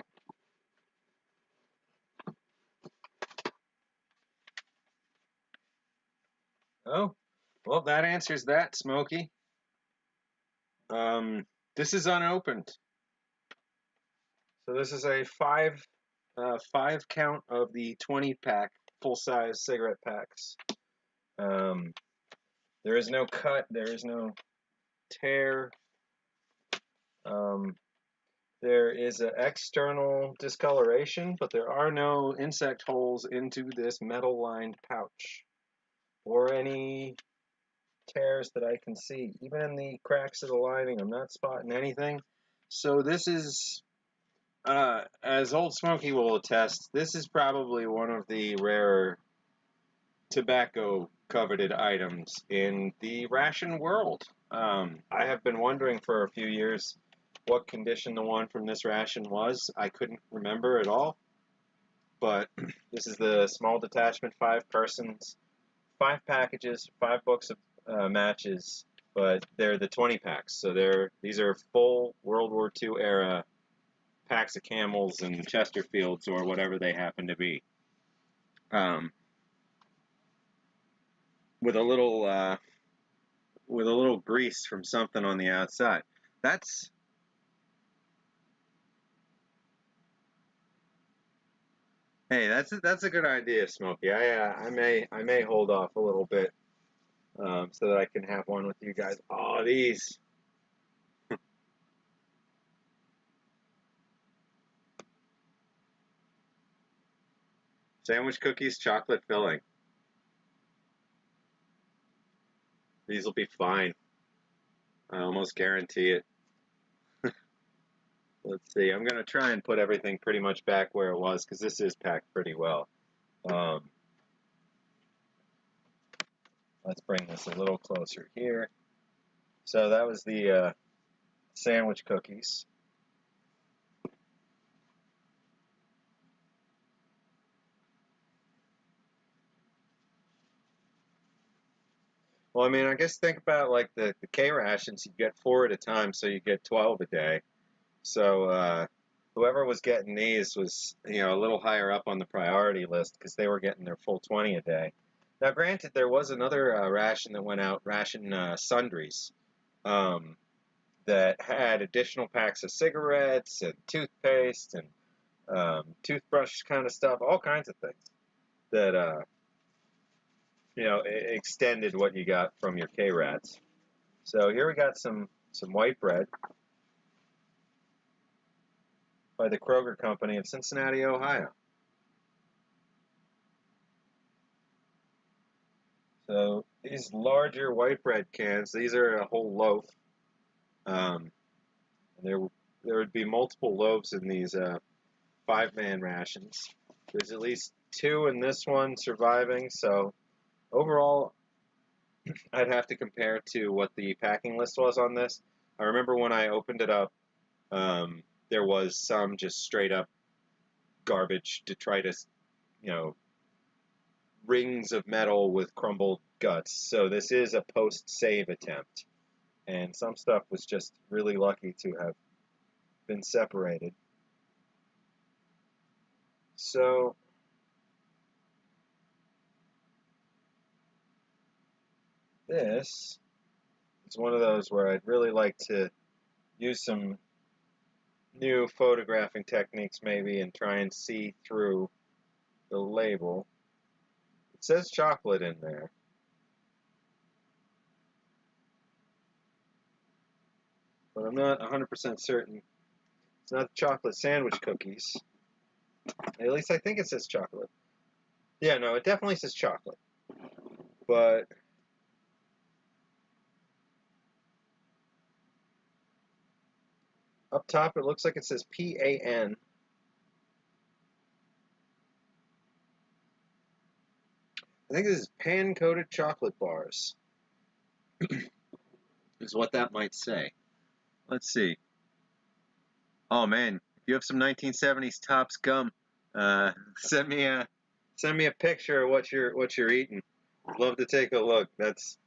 oh, well, that answers that, Smokey. This is unopened. So this is a five count of the 20-pack full-size cigarette packs. There is no cut. There is no tear. There is an external discoloration, but there are no insect holes into this metal-lined pouch or any tears that I can see. Even in the cracks of the lining, I'm not spotting anything. So this is, as Old Smoky will attest, this is probably one of the rarer tobacco-coveted items in the ration world. I have been wondering for a few years what condition the one from this ration was. I couldn't remember at all. But this is the small detachment, 5 persons, 5 packages, 5 books of matches, but they're the 20 packs. So these are full World War II era packs of Camels and Chesterfields or whatever they happen to be. With a little grease from something on the outside. That's Hey, that's a good idea, Smokey. I may hold off a little bit so that I can have one with you guys. Oh, these. Sandwich cookies, chocolate filling. These will be fine. I almost guarantee it. Let's see. I'm going to try and put everything pretty much back where it was because this is packed pretty well. Let's bring this a little closer here. So that was the sandwich cookies. Well, I mean, I guess think about like the K rations. You get 4 at a time, so you get 12 a day. So whoever was getting these was, a little higher up on the priority list because they were getting their full 20 a day. Now, granted, there was another ration that went out, Ration Sundries, um, that had additional packs of cigarettes and toothpaste and toothbrush kind of stuff, all kinds of things that extended what you got from your K-Rats. So here we got some white bread by the Kroger Company of Cincinnati, Ohio. So these larger white bread cans, these are a whole loaf. And there would be multiple loaves in these 5-man rations. There's at least 2 in this one surviving, so overall I'd have to compare to what the packing list was on this. I remember when I opened it up, there was some just straight up garbage, detritus, rings of metal with crumbled guts. So this is a post-save attempt. And some stuff was just really lucky to have been separated. So this is one of those where I'd really like to use some new photographing techniques maybe and try and see through the label. It says chocolate in there. But I'm not 100% certain. It's not chocolate sandwich cookies. At least I think it says chocolate. Yeah, no, it definitely says chocolate. But up top it looks like it says PAN. I think this is pan-coated chocolate bars. Is what that might say. Let's see. Oh man, if you have some 1970s Topps gum, send me a picture of what you're eating. I'd love to take a look. That's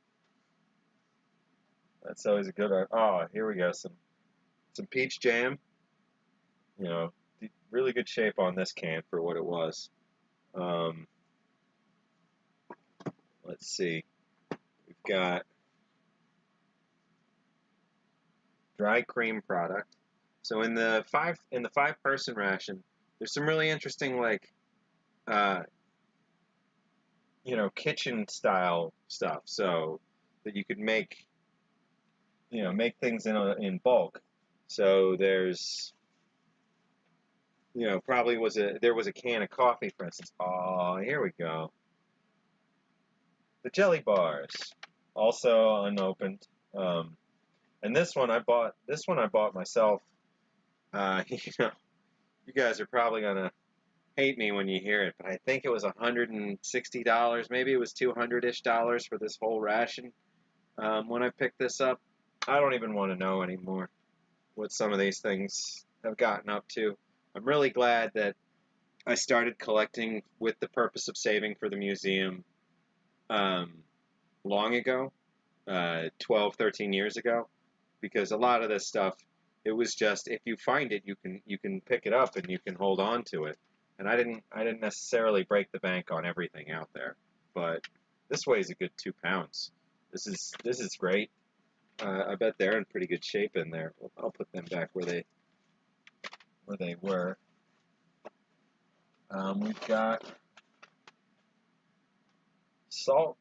always a good one. Oh, here we go. Some peach jam. Really good shape on this can for what it was. Let's see. We've got dry cream product. So in the 5-person ration, there's some really interesting kitchen style stuff. So that you could make things in bulk. So there's there was a can of coffee, for instance. Oh, here we go. The jelly bars, also unopened. And this one I bought myself. You guys are probably gonna hate me when you hear it, but I think it was $160. Maybe it was $200-ish for this whole ration. When I picked this up, I don't even want to know anymore what some of these things have gotten up to. I'm really glad that I started collecting with the purpose of saving for the museum long ago, 12, 13 years ago, because a lot of this stuff, it was just, if you find it, you can pick it up and you can hold on to it. And I didn't necessarily break the bank on everything out there, but this weighs a good 2 pounds. This is great. I bet they're in pretty good shape in there. I'll put them back where they were. We've got salt,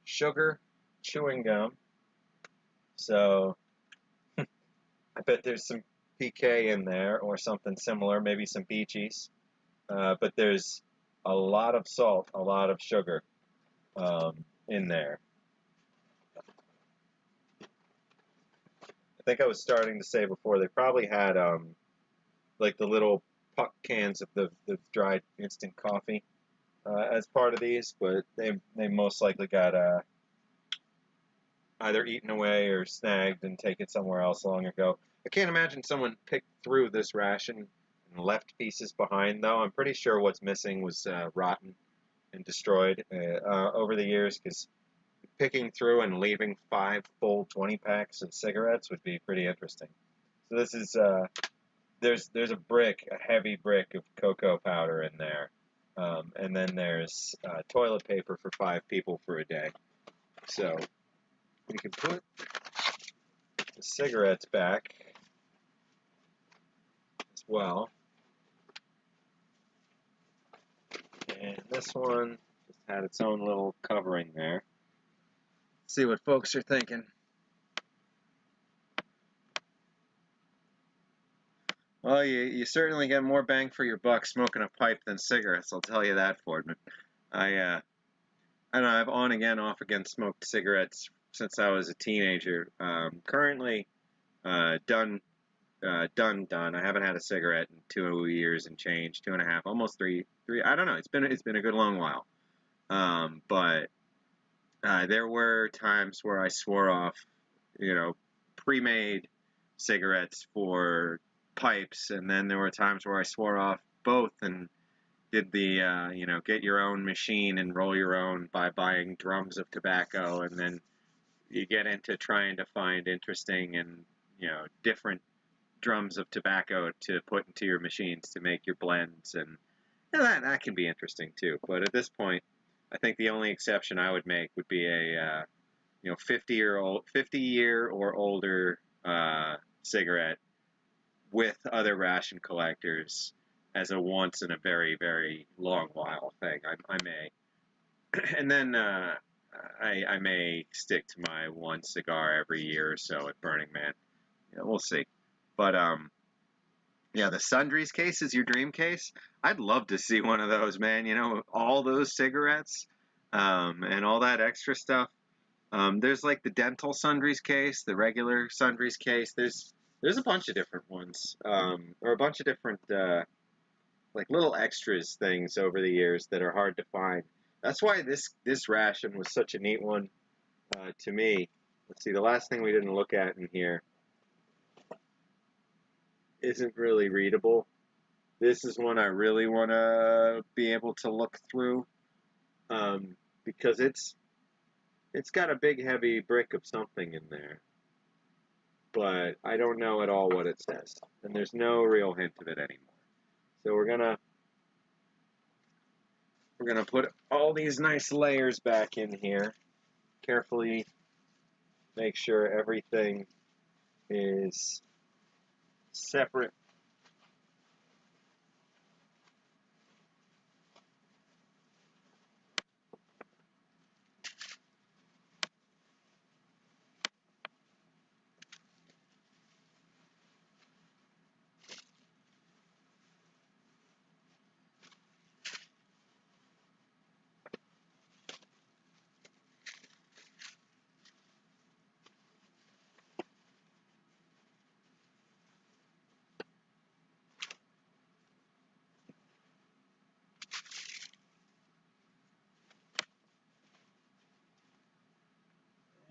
sugar, chewing gum. So I bet there's some PK in there or something similar, maybe some Beachies. But there's a lot of salt, a lot of sugar in there. I think I was starting to say before, they probably had like the little puck cans of the dried instant coffee as part of these, but they most likely got either eaten away or snagged and taken somewhere else long ago. I can't imagine someone picked through this ration and left pieces behind, though. I'm pretty sure what's missing was rotten and destroyed over the years, because picking through and leaving 5 full 20 packs of cigarettes would be pretty interesting. So this is there's a brick, a heavy brick of cocoa powder in there, and then there's toilet paper for 5 people for a day. So we can put the cigarettes back as well. And this one just had its own little covering there. Let's see what folks are thinking. Well, you certainly get more bang for your buck smoking a pipe than cigarettes, I'll tell you that, Fordman. I don't know, I've on again, off again smoked cigarettes since I was a teenager. Currently, done. I haven't had a cigarette in 2 years and change, 2.5, almost three. I don't know. It's been a good long while. But there were times where I swore off, pre-made cigarettes for pipes, and then there were times where I swore off both and did the, get your own machine and roll your own by buying drums of tobacco, and then you get into trying to find interesting and, different drums of tobacco to put into your machines to make your blends, and that can be interesting too. But at this point, I think the only exception I would make would be a 50 year or older cigarette with other ration collectors as a once in a very, very long while thing. I may, and then I may stick to my one cigar every year or so at Burning Man. We'll see. But the Sundries case is your dream case. I'd love to see one of those, man. All those cigarettes and all that extra stuff. There's like the dental Sundries case, the regular Sundries case. There's a bunch of different ones, or a bunch of different like little extras things over the years that are hard to find. That's why this ration was such a neat one to me. Let's see, the last thing we didn't look at in here isn't really readable. This is one I really want to be able to look through because it's got a big heavy brick of something in there, but I don't know at all what it says, and there's no real hint of it anymore. So we're gonna put all these nice layers back in here, carefully make sure everything is separate.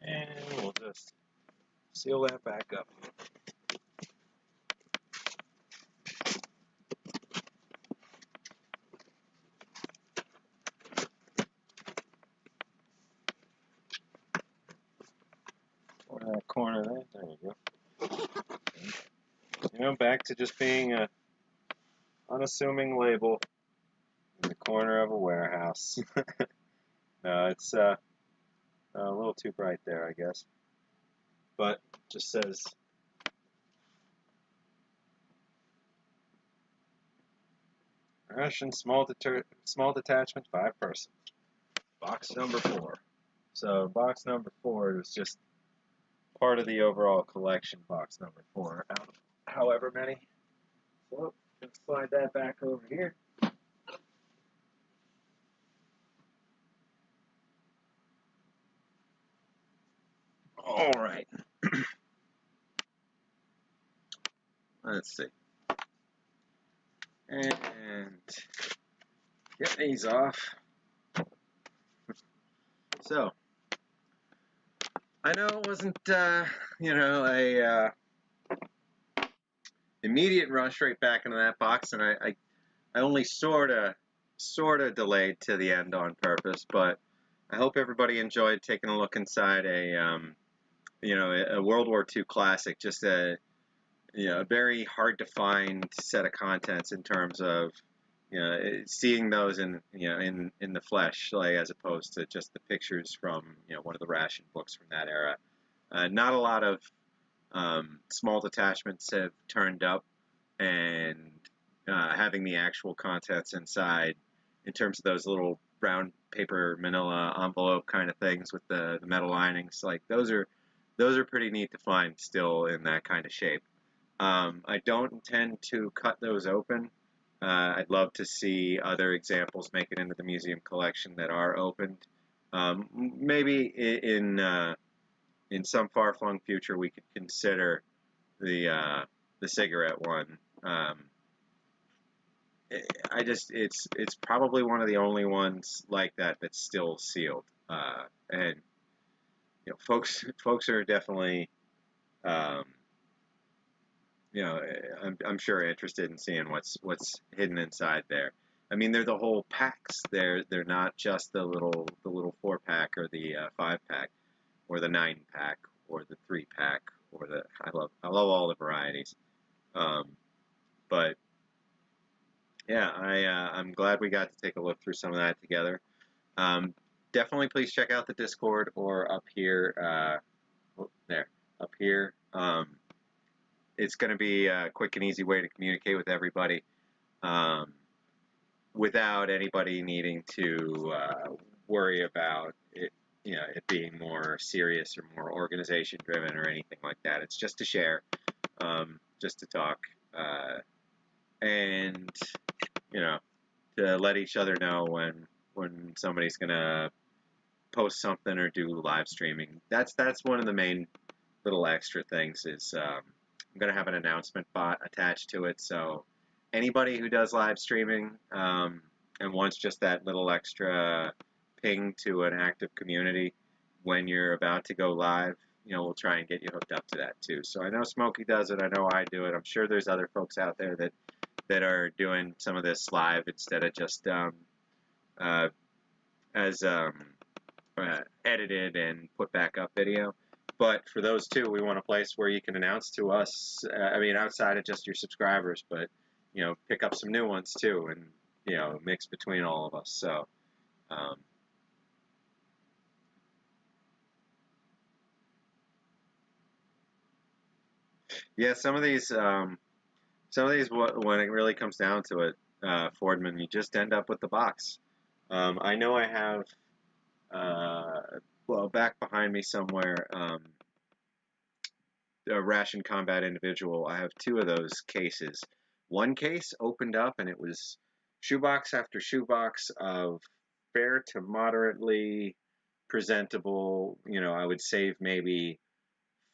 And we'll just seal that back up. That corner there we go. Back to just being a unassuming label in the corner of a warehouse. No, it's a little too bright there, I guess. But it just says ration small detachment 5 person. Box number 4. So box number 4 is just part of the overall collection. Box number 4 out of however many. So let's slide that back over here. All right. Let's see. And get these off. So, I know it wasn't, a immediate rush right back into that box, and I only sort of delayed to the end on purpose, but I hope everybody enjoyed taking a look inside a World War II classic. Just a very hard to find set of contents in terms of seeing those in the flesh, like as opposed to just the pictures from one of the ration books from that era. Not a lot of small detachments have turned up, and having the actual contents inside, in terms of those little brown paper manila envelope kind of things with the metal linings, like those are pretty neat to find still in that kind of shape. I don't intend to cut those open. I'd love to see other examples make it into the museum collection that are opened. Maybe in some far-flung future we could consider the cigarette one. It's probably one of the only ones like that that's still sealed. And folks are definitely um, I'm sure interested in seeing what's hidden inside there. I mean, they're the whole packs. They're not just the little 4-pack or the 5-pack or the 9-pack or the 3-pack or the I love all the varieties. Um, but yeah, I'm glad we got to take a look through some of that together. Um, Definitely, please check out the Discord or up here. There, up here. It's going to be a quick and easy way to communicate with everybody um, without anybody needing to worry about it, it being more serious or more organization driven or anything like that. It's just to share, just to talk, and you know, to let each other know when somebody's gonna post something or do live streaming. That's one of the main little extra things is I'm going to have an announcement bot attached to it, so anybody who does live streaming and wants just that little extra ping to an active community when you're about to go live, we'll try and get you hooked up to that too. So I know Smokey does it, I know I do it, I'm sure there's other folks out there that are doing some of this live instead of just uh, as edited and put back up video. But for those two, we want a place where you can announce to us, I mean, outside of just your subscribers, but, pick up some new ones too and, mix between all of us. So, um, yeah, when it really comes down to it, Fordman, you just end up with the box. I know I have, well, back behind me somewhere, a ration combat individual. I have two of those cases. One case opened up and it was shoebox after shoebox of fair to moderately presentable. I would save maybe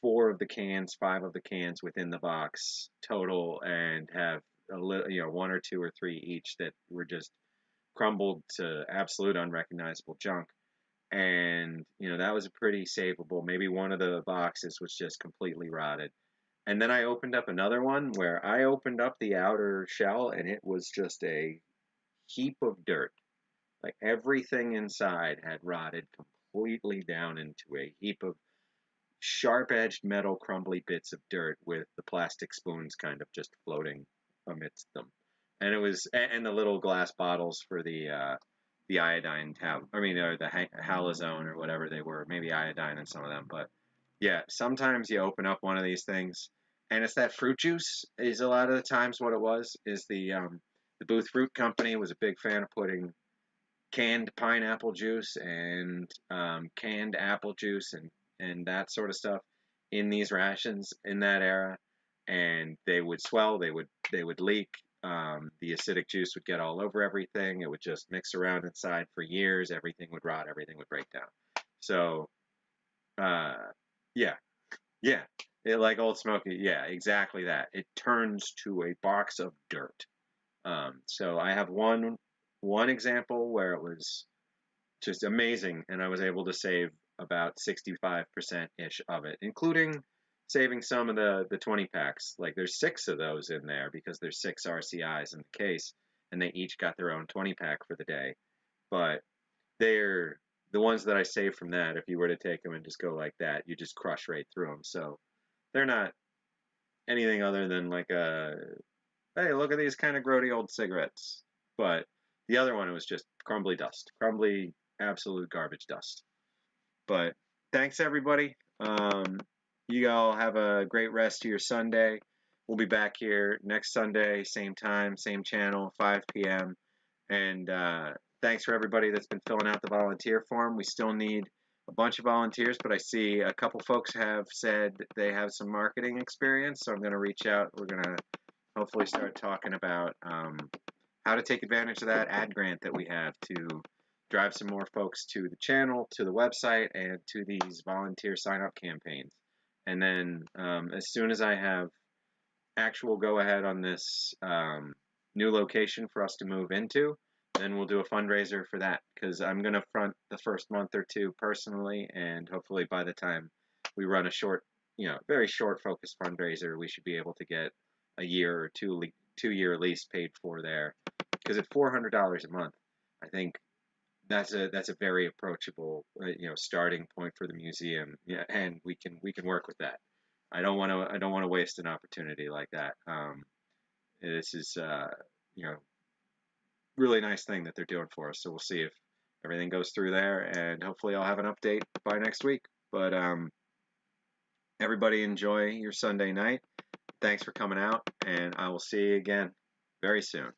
5 of the cans within the box total, and have a little, one or two or three each that were just crumbled to absolute unrecognizable junk. And that was a pretty savable. Maybe one of the boxes was just completely rotted. And then I opened up another one where I opened up the outer shell and it was just a heap of dirt. Like everything inside had rotted completely down into a heap of sharp-edged metal crumbly bits of dirt with the plastic spoons kind of just floating amidst them. And it was, and the little glass bottles for the iodine I mean, or the halazone or whatever they were, maybe iodine in some of them. But yeah, sometimes you open up one of these things, and it's that fruit juice. Is a lot of the times what it was. Is the Booth Fruit Company was a big fan of putting canned pineapple juice and canned apple juice and that sort of stuff in these rations in that era, and they would swell, they would leak. The acidic juice would get all over everything. It would just mix around inside for years. Everything would rot. Everything would break down. So, uh, yeah, yeah, like Old Smoky. Yeah, exactly that. It turns to a box of dirt. So I have one example where it was just amazing, and I was able to save about 65% ish of it, including saving some of the 20 packs. Like there's 6 of those in there because there's 6 RCIs in the case, and they each got their own 20 pack for the day. But they're the ones that I saved from that, if you were to take them and just go like that, you just crush right through them. So they're not anything other than like a, hey, look at these kind of grody old cigarettes. But the other one, it was just crumbly dust, crumbly, absolute garbage dust. But thanks, everybody. You all have a great rest of your Sunday. We'll be back here next Sunday, same time, same channel, 5 p.m. And thanks for everybody that's been filling out the volunteer form. We still need a bunch of volunteers, but I see a couple folks have said they have some marketing experience, so I'm going to reach out. We're going to hopefully start talking about how to take advantage of that ad grant that we have to drive some more folks to the channel, to the website, and to these volunteer sign-up campaigns. And then as soon as I have actual go-ahead on this new location for us to move into, then we'll do a fundraiser for that, because I'm going to front the first month or two personally, and hopefully by the time we run a short, very short focused fundraiser, we should be able to get a year or two-year lease paid for there. Because at $400 a month, I think that's a very approachable starting point for the museum. Yeah, and we can work with that. I don't want to waste an opportunity like that. This is really nice thing that they're doing for us. So we'll see if everything goes through there, and hopefully I'll have an update by next week. But everybody enjoy your Sunday night. Thanks for coming out, and I will see you again very soon.